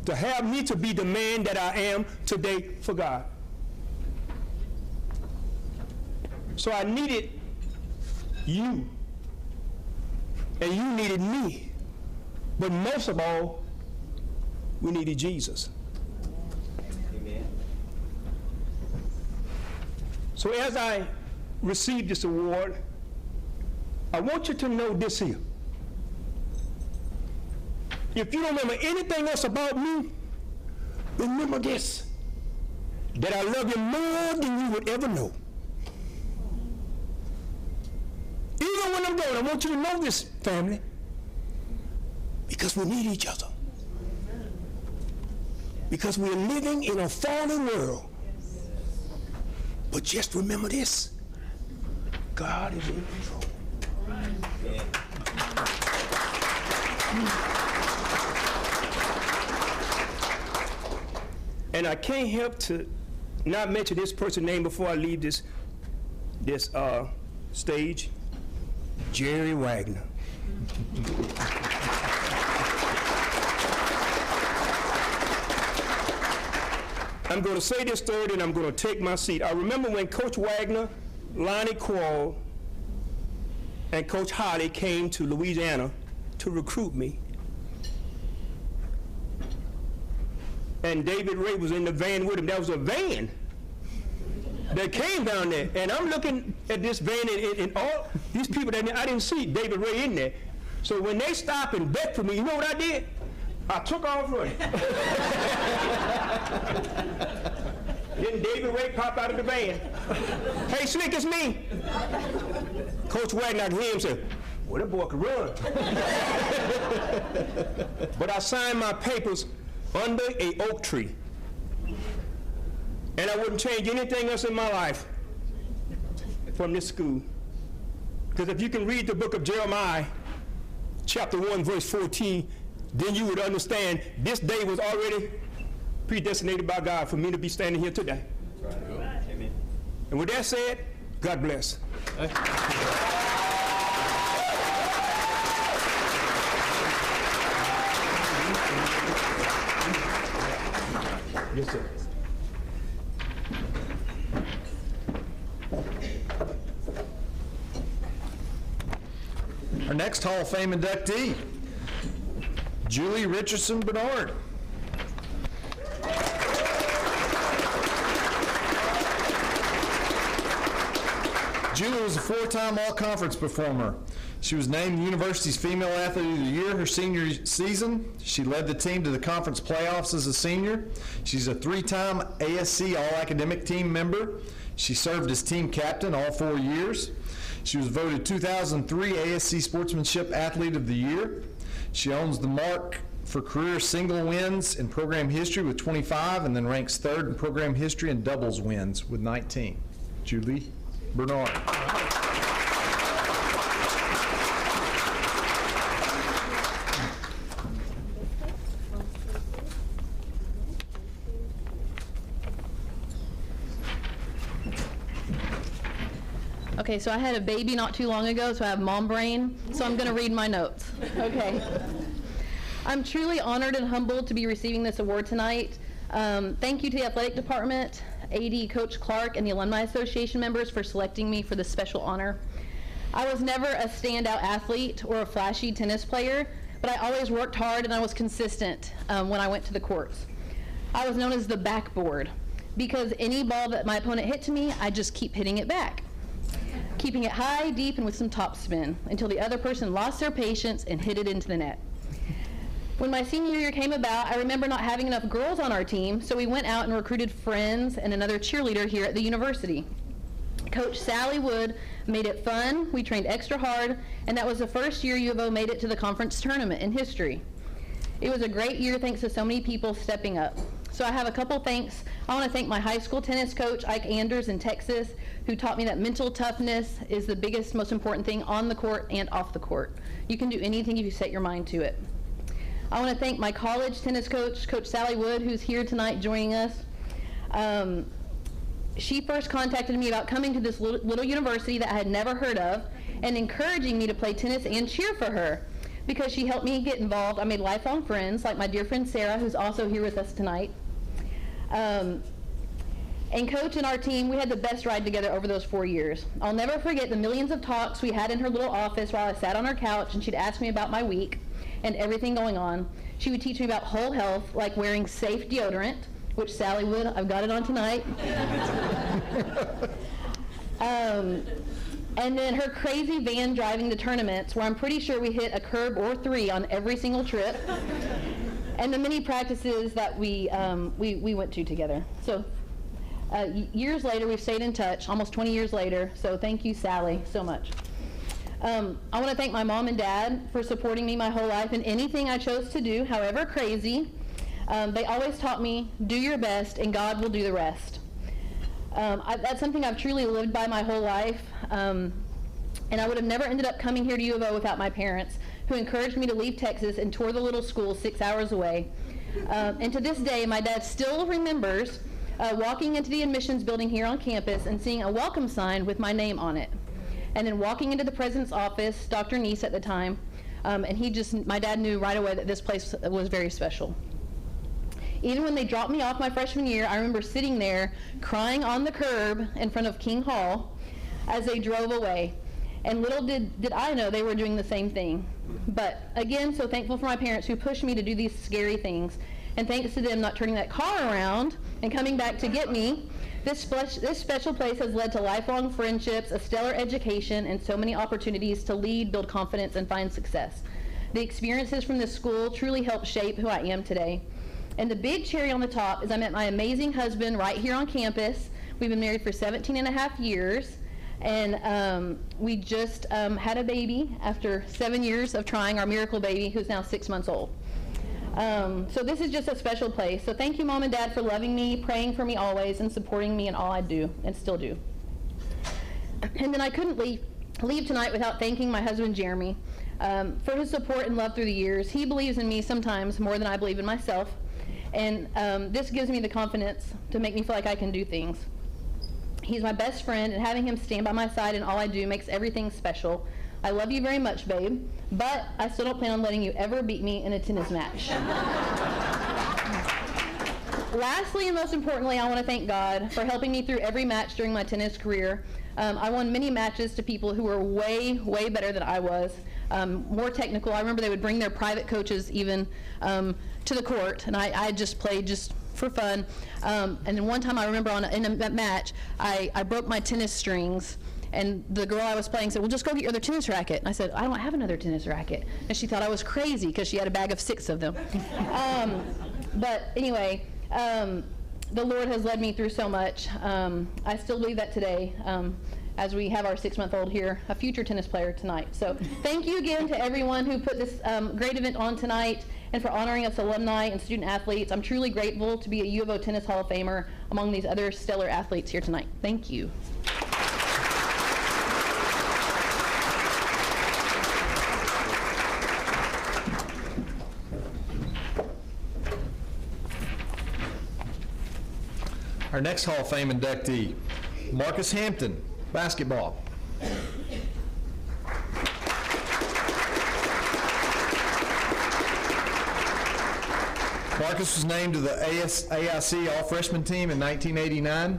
to have me to be the man that I am today for God. So I needed you, and you needed me. But most of all, we needed Jesus. Amen. So as I received this award, I want you to know this here. If you don't remember anything else about me, remember this, that I love you more than you would ever know. Even when I'm gone, I want you to know this, family, because we need each other. Because we're living in a fallen world. But just remember this, God is in control. And I can't help to not mention this person's name before I leave this stage. Jerry Wagner. I'm going to say this third, and I'm going to take my seat. I remember when Coach Wagner, Lonnie Quall, and Coach Holly came to Louisiana to recruit me. And David Ray was in the van with him. That was a van that came down there. And I'm looking at this van, and all these people that I didn't see David Ray in there. So when they stopped and begged for me, you know what I did? I took off running. Then David Ray popped out of the van. Hey, Slick, it's me. Coach Wagner, I could hear him say, well, that boy could run. But I signed my papers under a oak tree. And I wouldn't change anything else in my life from this school. Because if you can read the book of Jeremiah, chapter 1, verse 14, then you would understand this day was already predestinated by God for me to be standing here today. Right. Amen. And with that said, God bless. Yes, sir. Our next Hall of Fame inductee, Julie Richardson Bernard. Julie was a four-time all-conference performer. She was named the university's Female Athlete of the Year her senior season. She led the team to the conference playoffs as a senior. She's a three-time ASC All-Academic Team member. She served as team captain all 4 years. She was voted 2003 ASC Sportsmanship Athlete of the Year. She owns the mark for career single wins in program history with 25, and then ranks third in program history and doubles wins with 19. Julie Bernard. Okay, so I had a baby not too long ago, so I have mom brain, so I'm going to read my notes. Okay. I'm truly honored and humbled to be receiving this award tonight. Thank you to the athletic department, AD Coach Clark, and the Alumni Association members for selecting me for this special honor. I was never a standout athlete or a flashy tennis player, but I always worked hard and I was consistent when I went to the courts. I was known as the backboard because any ball that my opponent hit to me, I just keep hitting it back, keeping it high, deep, and with some topspin until the other person lost their patience and hit it into the net. When my senior year came about, I remember not having enough girls on our team, so we went out and recruited friends and another cheerleader here at the university. Coach Sally Wood made it fun, we trained extra hard, and that was the first year U of O made it to the conference tournament in history. It was a great year thanks to so many people stepping up. So I have a couple thanks. I want to thank my high school tennis coach, Ike Anders in Texas, who taught me that mental toughness is the biggest, most important thing on the court and off the court. You can do anything if you set your mind to it. I want to thank my college tennis coach, Coach Sally Wood, who's here tonight joining us. She first contacted me about coming to this little university that I had never heard of and encouraging me to play tennis and cheer for her. Because she helped me get involved, I made lifelong friends, like my dear friend Sarah, who's also here with us tonight. And Coach and our team, we had the best ride together over those 4 years. I'll never forget the millions of talks we had in her little office while I sat on her couch and she'd ask me about my week and everything going on. She would teach me about whole health, like wearing safe deodorant, which Sally would, I've got it on tonight. And then her crazy van driving to tournaments where I'm pretty sure we hit a curb or 3 on every single trip. And the many practices that we went to together. So years later, we've stayed in touch, almost 20 years later. So thank you, Sally, so much. I want to thank my mom and dad for supporting me my whole life in anything I chose to do, however crazy. They always taught me, do your best and God will do the rest. That's something I've truly lived by my whole life. And I would have never ended up coming here to U of O without my parents, who encouraged me to leave Texas and tour the little school 6 hours away. And to this day, my dad still remembers walking into the admissions building here on campus and seeing a welcome sign with my name on it. And then walking into the president's office, Dr. Neese at the time, and my dad knew right away that this place was very special. Even when they dropped me off my freshman year, I remember sitting there crying on the curb in front of King Hall as they drove away. And little did I know they were doing the same thing. But again, so thankful for my parents who pushed me to do these scary things. And thanks to them not turning that car around and coming back to get me, this special place has led to lifelong friendships, a stellar education, and so many opportunities to lead, build confidence, and find success. The experiences from this school truly helped shape who I am today. And the big cherry on the top is I met my amazing husband right here on campus. We've been married for 17 and a half years. And we just had a baby after 7 years of trying, our miracle baby, who's now 6 months old. So this is just a special place. So thank you, Mom and Dad, for loving me, praying for me always, and supporting me in all I do, and still do. And then I couldn't leave tonight without thanking my husband, Jeremy, for his support and love through the years. He believes in me sometimes more than I believe in myself. And this gives me the confidence to make me feel like I can do things. He's my best friend, and having him stand by my side in all I do makes everything special. I love you very much, babe, but I still don't plan on letting you ever beat me in a tennis match. Lastly, and most importantly, I want to thank God for helping me through every match during my tennis career. I won many matches to people who were way, way better than I was, more technical. I remember they would bring their private coaches even to the court, and I just played just for fun. And then one time I remember in a match, I broke my tennis strings, and the girl I was playing said, well, just go get your other tennis racket. And I said, I don't have another tennis racket. And she thought I was crazy because she had a bag of 6 of them. But anyway, the Lord has led me through so much. I still believe that today, as we have our 6-month-old here, a future tennis player tonight. So thank you again to everyone who put this great event on tonight and for honoring us alumni and student athletes. I'm truly grateful to be a U of O Tennis Hall of Famer among these other stellar athletes here tonight. Thank you. Our next Hall of Fame inductee, Marcus Hampton, basketball. Marcus was named to the AIC All-Freshman team in 1989.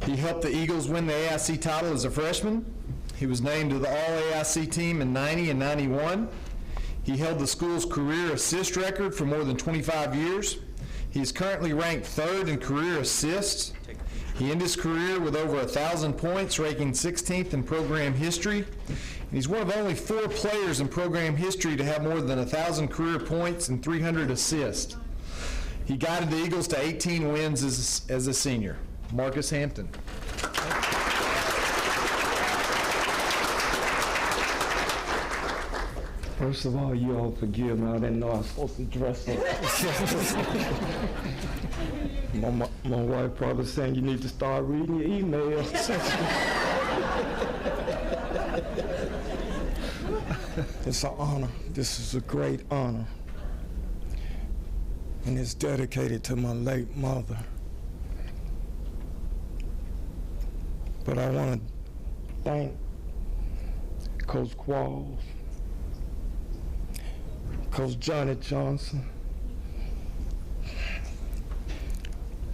He helped the Eagles win the AIC title as a freshman. He was named to the All-AIC team in 90 and 91. He held the school's career assist record for more than 25 years. He is currently ranked 3rd in career assists. He ended his career with over 1,000 points, ranking 16th in program history. And he's one of only 4 players in program history to have more than 1,000 career points and 300 assists. He guided the Eagles to 18 wins as a senior. Marcus Hampton. First of all, you all forgive me. I didn't know I was supposed to dress up. my wife probably saying you need to start reading your emails. It's an honor. This is a great honor. And it's dedicated to my late mother. But I want to thank Coach Qualls, Coach Johnny Johnson,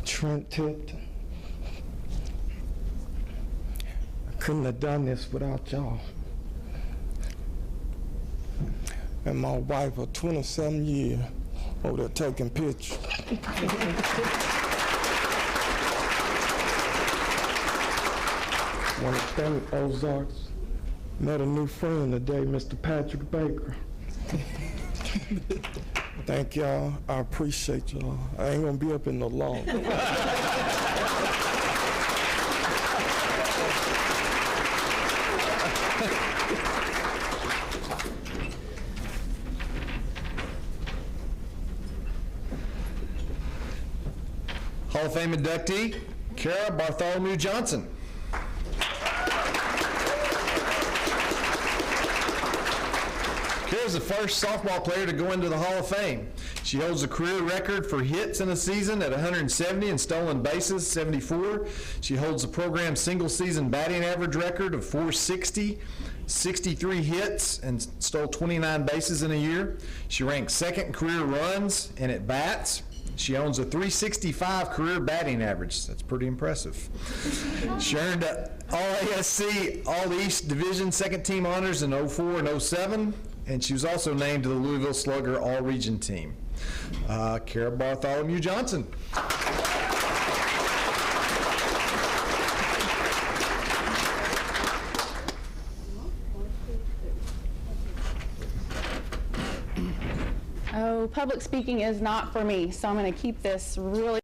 Trent Tipton. I couldn't have done this without y'all. And my wife of 27 years over there taking pictures. I want to thank Ozarks. Met a new friend today, Mr. Patrick Baker. Thank y'all. I appreciate y'all. I ain't gonna be up in the law. Hall of Fame inductee, Cara Bartholomew Johnson. Cara's the first softball player to go into the Hall of Fame. She holds a career record for hits in a season at 170 and stolen bases, 74. She holds the program's single-season batting average record of 460, 63 hits, and stole 29 bases in a year. She ranks 2nd in career runs and at bats. She owns a 365 career batting average. That's pretty impressive. She earned All-ASC, All-East Division 2nd team honors in 04 and 07, and she was also named to the Louisville Slugger All-Region team. Cara Bartholomew Johnson. Oh, public speaking is not for me, so I'm going to keep this really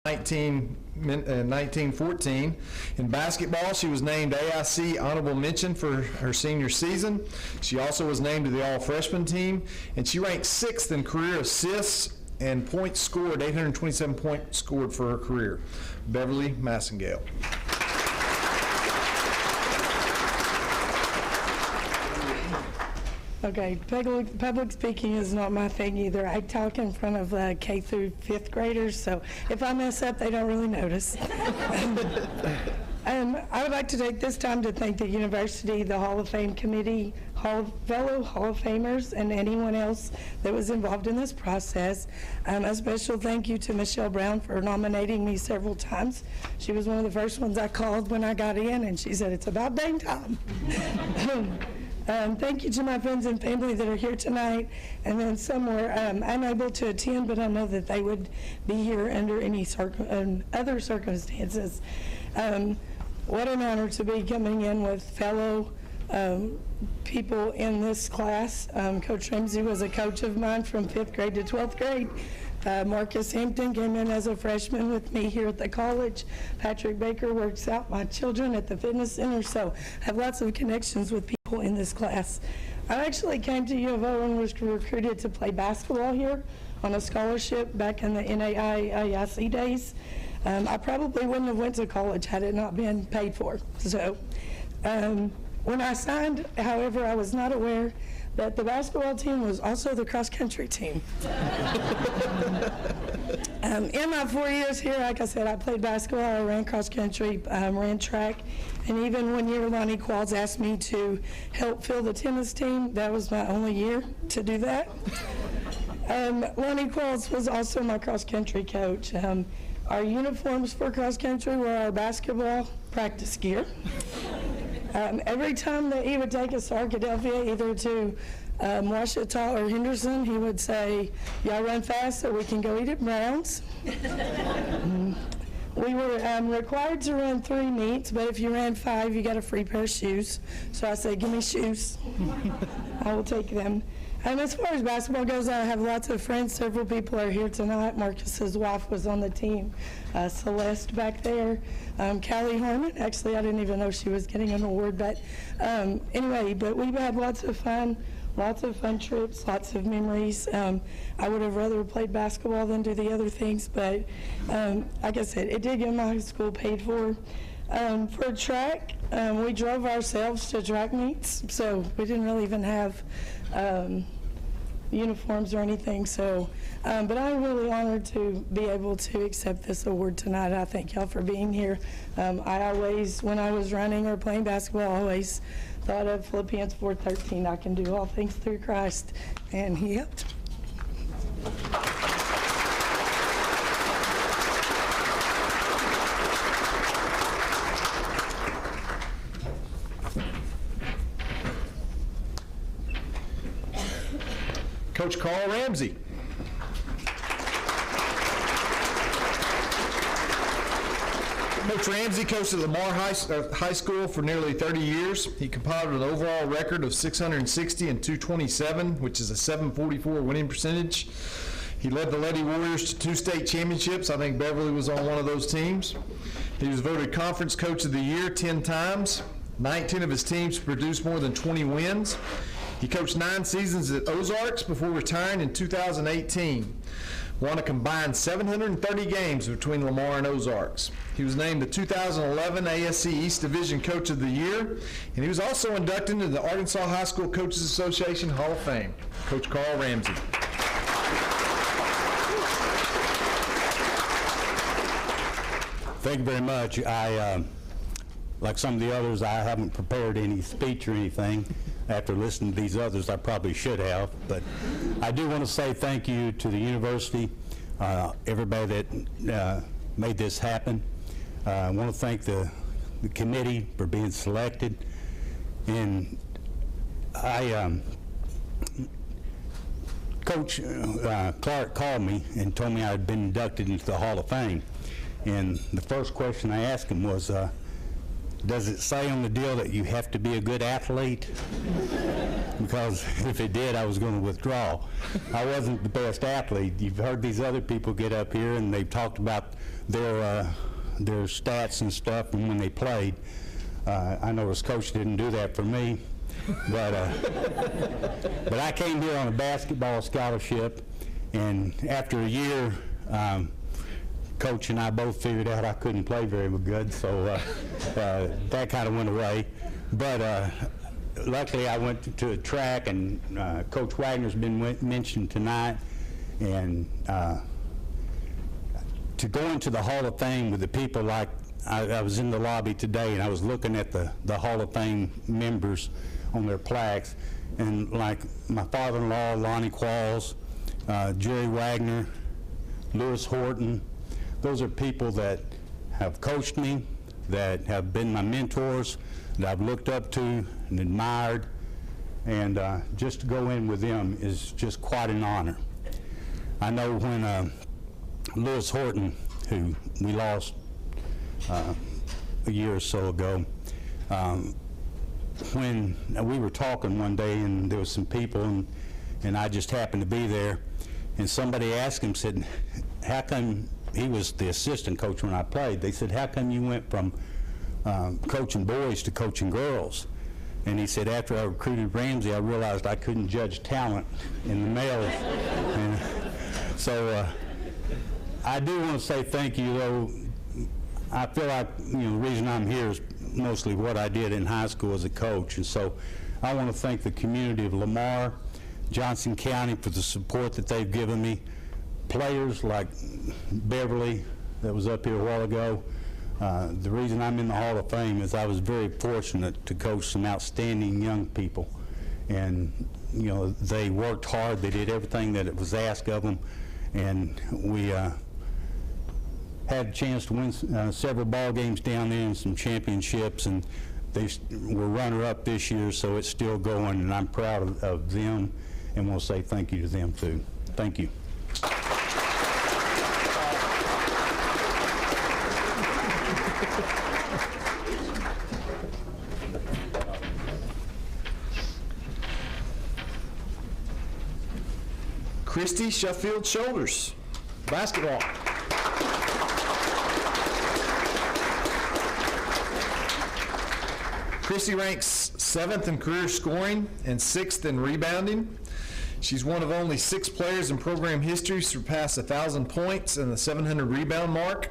In 1914. In basketball, she was named AIC Honorable Mention for her senior season. She also was named to the All-Freshman team, and she ranked 6th in career assists and points scored, 827 points scored for her career. Beverly Massengale. Okay, public speaking is not my thing either. I talk in front of K through 5th graders, so if I mess up, they don't really notice. I would like to take this time to thank the university, the Hall of Fame committee, fellow Hall of Famers, and anyone else that was involved in this process. A special thank you to Michelle Brown for nominating me several times. She was one of the first ones I called when I got in, and she said, "It's about dang time." Thank you to my friends and family that are here tonight, and then some were unable to attend, but I know that they would be here under any other circumstances. What an honor to be coming in with fellow people in this class. Coach Ramsey was a coach of mine from 5th grade to 12th grade. Marcus Hampton came in as a freshman with me here at the college. Patrick Baker works out my children at the fitness center, so I have lots of connections with people in this class. I actually came to U of O and was recruited to play basketball here on a scholarship back in the NAIAC days. I probably wouldn't have went to college had it not been paid for. So when I signed, however, I was not aware that the basketball team was also the cross-country team. In my 4 years here, like I said, I played basketball, I ran cross-country, ran track, and even one year Lonnie Qualls asked me to help fill the tennis team. That was my only year to do that. Lonnie Qualls was also my cross-country coach. Our uniforms for cross-country were our basketball practice gear. Every time that he would take us to Arkadelphia, either to Ouachita or Henderson, he would say, "Y'all run fast so we can go eat at Brown's." We were required to run 3 meets, but if you ran 5, you got a free pair of shoes. So I said, "Give me shoes." I will take them. As far as basketball goes, I have lots of friends. Several people are here tonight. Marcus's wife was on the team. Celeste back there. Callie Harmon. Actually, I didn't even know she was getting an award. But anyway, but we've had lots of fun trips, lots of memories. I would have rather played basketball than do the other things. But like I said, it did get my school paid for. For track, we drove ourselves to track meets, so we didn't really even have uniforms or anything. So, but I'm really honored to be able to accept this award tonight. I thank y'all for being here. I always, when I was running or playing basketball, I always thought of Philippians 4:13. I can do all things through Christ, and He helped. Coach Carl Ramsey. Coach Ramsey coached at Lamar High School for nearly 30 years. He compiled an overall record of 660 and 227, which is a 744 winning percentage. He led the Lady Warriors to 2 state championships. I think Beverly was on one of those teams. He was voted Conference Coach of the Year 10 times. 19 of his teams produced more than 20 wins. He coached 9 seasons at Ozarks before retiring in 2018. Won a combined 730 games between Lamar and Ozarks. He was named the 2011 ASC East Division Coach of the Year, and he was also inducted into the Arkansas High School Coaches Association Hall of Fame. Coach Carl Ramsey. Thank you very much. Like some of the others, I haven't prepared any speech or anything. After listening to these others, I probably should have, but I do want to say thank you to the university, everybody that made this happen. I want to thank the committee for being selected, and Coach Clark called me and told me I had been inducted into the Hall of Fame, and the first question I asked him was, does it say on the deal that you have to be a good athlete? Because if it did, I was going to withdraw. I wasn't the best athlete. You've heard these other people get up here and they've talked about their stats and stuff from when they played. I know as coach didn't do that for me, but I came here on a basketball scholarship, and after a year, Coach and I both figured out I couldn't play very good, so that kind of went away. But luckily I went to a track, and Coach Wagner's been mentioned tonight, and to go into the Hall of Fame with the people like, I was in the lobby today and I was looking at the Hall of Fame members on their plaques, and like my father-in-law, Lonnie Qualls, Jerry Wagner, Lewis Horton, those are people that have coached me, that have been my mentors, that I've looked up to and admired, and just to go in with them is just quite an honor. I know when Lewis Horton, who we lost a year or so ago, when we were talking one day and there was some people and I just happened to be there, and somebody asked him, said, how come, he was the assistant coach when I played, they said, how come you went from coaching boys to coaching girls? And he said, after I recruited Ramsey, I realized I couldn't judge talent in the males. And so I do want to say thank you, though. I feel like, the reason I'm here is mostly what I did in high school as a coach. And so I want to thank the community of Lamar, Johnson County for the support that they've given me. Players like Beverly that was up here a while ago. The reason I'm in the Hall of Fame is I was very fortunate to coach some outstanding young people. And, they worked hard. They did everything that it was asked of them. And we had a chance to win several ball games down there and some championships, and they were runner-up this year, so it's still going, and I'm proud of them, and we'll say thank you to them too. Thank you. Christy Sheffield Shoulders, basketball. Christy ranks 7th in career scoring and 6th in rebounding. She's one of only 6 players in program history to surpass 1,000 points and the 700 rebound mark.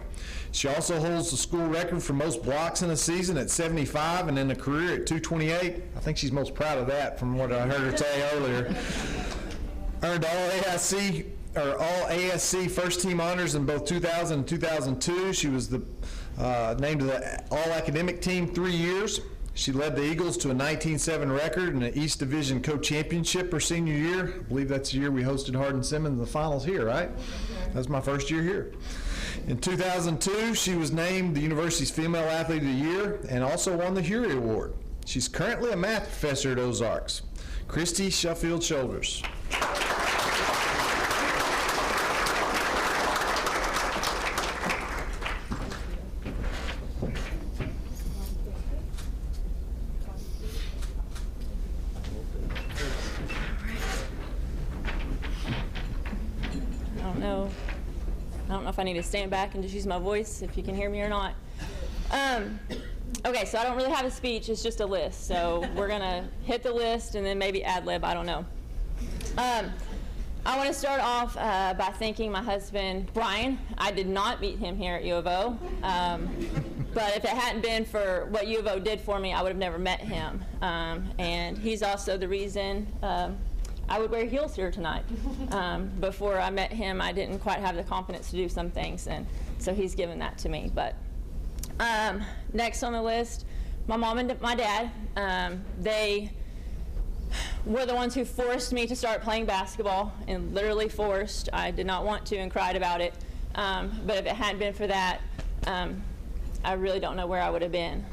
She also holds the school record for most blocks in a season at 75 and in a career at 228. I think she's most proud of that from what I heard her say earlier. Earned all ASC first team honors in both 2000 and 2002. She was named to the all-academic team 3 years. She led the Eagles to a 19-7 record and an East Division co-championship her senior year. I believe that's the year we hosted Hardin-Simmons in the finals here, right? That was my first year here. In 2002, she was named the university's Female Athlete of the Year and also won the Hury Award. She's currently a math professor at Ozarks. Christy Sheffield Shoulders. I don't know if I need to stand back and just use my voice, if you can hear me or not. Okay, so I don't really have a speech, it's just a list. So we're gonna hit the list and then maybe ad lib, I don't know. I want to start off by thanking my husband, Brian. I did not meet him here at U of O, but if it hadn't been for what U of O did for me, I would have never met him. And he's also the reason I would wear heels here tonight. Before I met him, I didn't quite have the confidence to do some things, and so he's given that to me. But next on the list, my mom and my dad, they were the ones who forced me to start playing basketball, and literally forced. I did not want to and cried about it. But if it hadn't been for that, I really don't know where I would have been.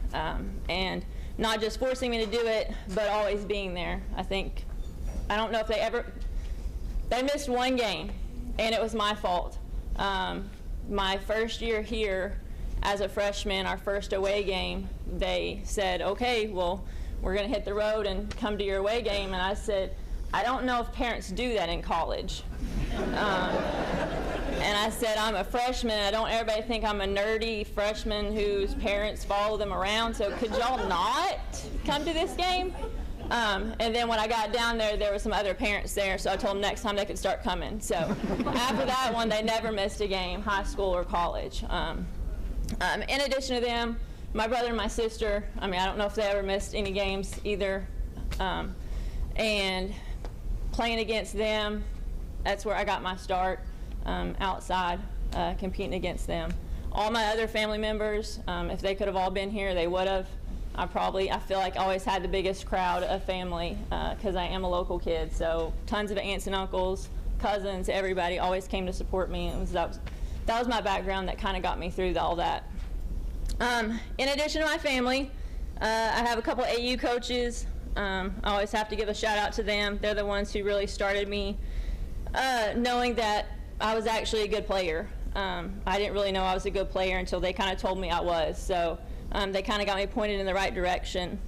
And not just forcing me to do it, but always being there. I don't know if they missed one game, and it was my fault. My first year here as a freshman, our first away game, they said, okay, well, we're gonna hit the road and come to your away game. And I said, I don't know if parents do that in college. And I said, I'm a freshman. I don't want everybody to think I'm a nerdy freshman whose parents follow them around. So could y'all not come to this game? And then when I got down there, there were some other parents there, so I told them next time they could start coming. So after that one, they never missed a game, high school or college. In addition to them, my brother and my sister, I don't know if they ever missed any games either. And playing against them, that's where I got my start outside, competing against them. All my other family members, if they could have all been here, they would have. I feel like I always had the biggest crowd of family because I am a local kid. So tons of aunts and uncles, cousins, everybody always came to support me. That was my background that kind of got me through all that. In addition to my family, I have a couple AU coaches. I always have to give a shout out to them. They're the ones who really started me knowing that I was actually a good player. I didn't really know I was a good player until they kind of told me I was. So they kind of got me pointed in the right direction.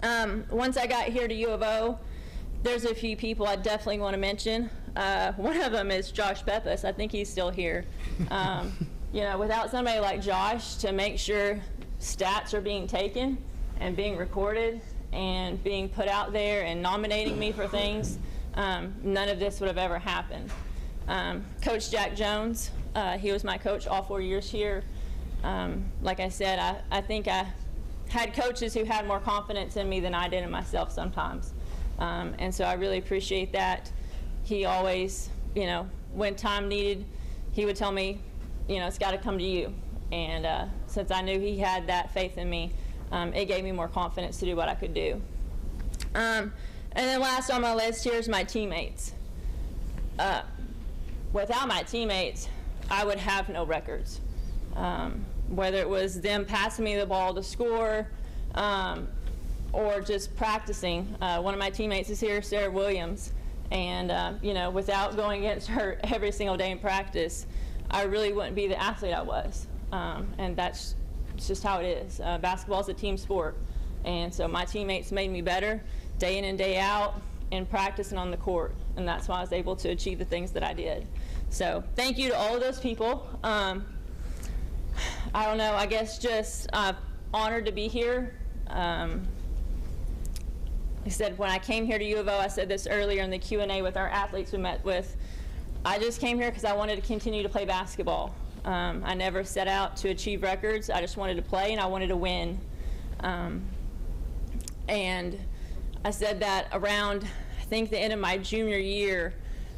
Once I got here to U of O, there's a few people I definitely want to mention. One of them is Josh Peppas. I think he's still here. You know, without somebody like Josh to make sure stats are being taken and being recorded and being put out there and nominating me for things, none of this would have ever happened. Coach Jack Jones, he was my coach all 4 years here. Like I said, I think I had coaches who had more confidence in me than I did in myself sometimes. And so I really appreciate that. He always, you know, when time needed, he would tell me, you know, it's got to come to you. And since I knew he had that faith in me, it gave me more confidence to do what I could do. And then last on my list here is my teammates. Without my teammates, I would have no records. Whether it was them passing me the ball to score or just practicing. One of my teammates is here, Sarah Williams. And, you know, without going against her every single day in practice, I really wouldn't be the athlete I was. And that's just how it is. Basketball is a team sport. And so my teammates made me better day in and day out in practice and on the court. And that's why I was able to achieve the things that I did. So thank you to all of those people. I don't know, I guess just honored to be here. Like I said, when I came here to U of O, I said this earlier in the Q&A with our athletes we met with, I just came here because I wanted to continue to play basketball. I never set out to achieve records. I just wanted to play and I wanted to win. And I said that around, I think, the end of my junior year,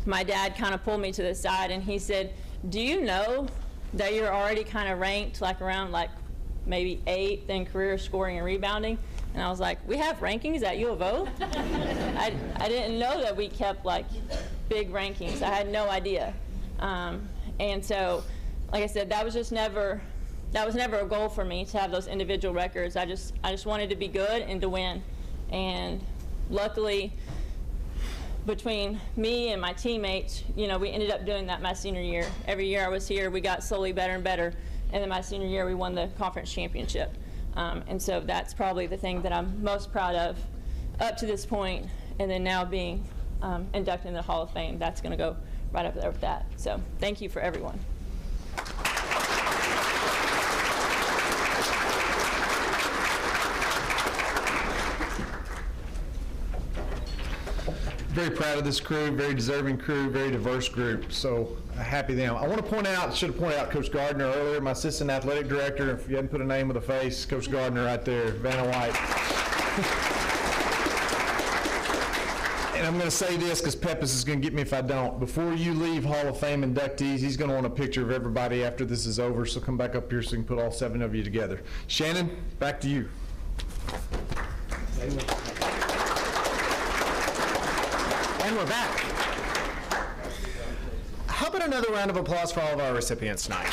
my dad kind of pulled me to the side and he said, do you know that you're already kind of ranked like around like maybe 8th in career scoring and rebounding? And I was like, we have rankings at U of O? I didn't know that we kept like big rankings. I had no idea. And so, like I said, that was never a goal for me to have those individual records. I just wanted to be good and to win. And luckily, between me and my teammates, you know, we ended up doing that my senior year. Every year I was here, we got slowly better and better. And then my senior year, we won the conference championship. And so that's probably the thing that I'm most proud of up to this point. And then now being inducted in the Hall of Fame, that's going to go right up there with that. So thank you for everyone. Very proud of this crew, very deserving crew, very diverse group. So happy them. I want to point out, should have pointed out Coach Gardner earlier, my assistant athletic director. If you hadn't put a name with a face, Coach Gardner right there, Vanna White. And I'm going to say this because Peppas is going to get me if I don't. Before you leave Hall of Fame inductees, he's going to want a picture of everybody after this is over. So come back up here so we can put all 7 of you together. Shannon, back to you. And we're back. How about another round of applause for all of our recipients tonight?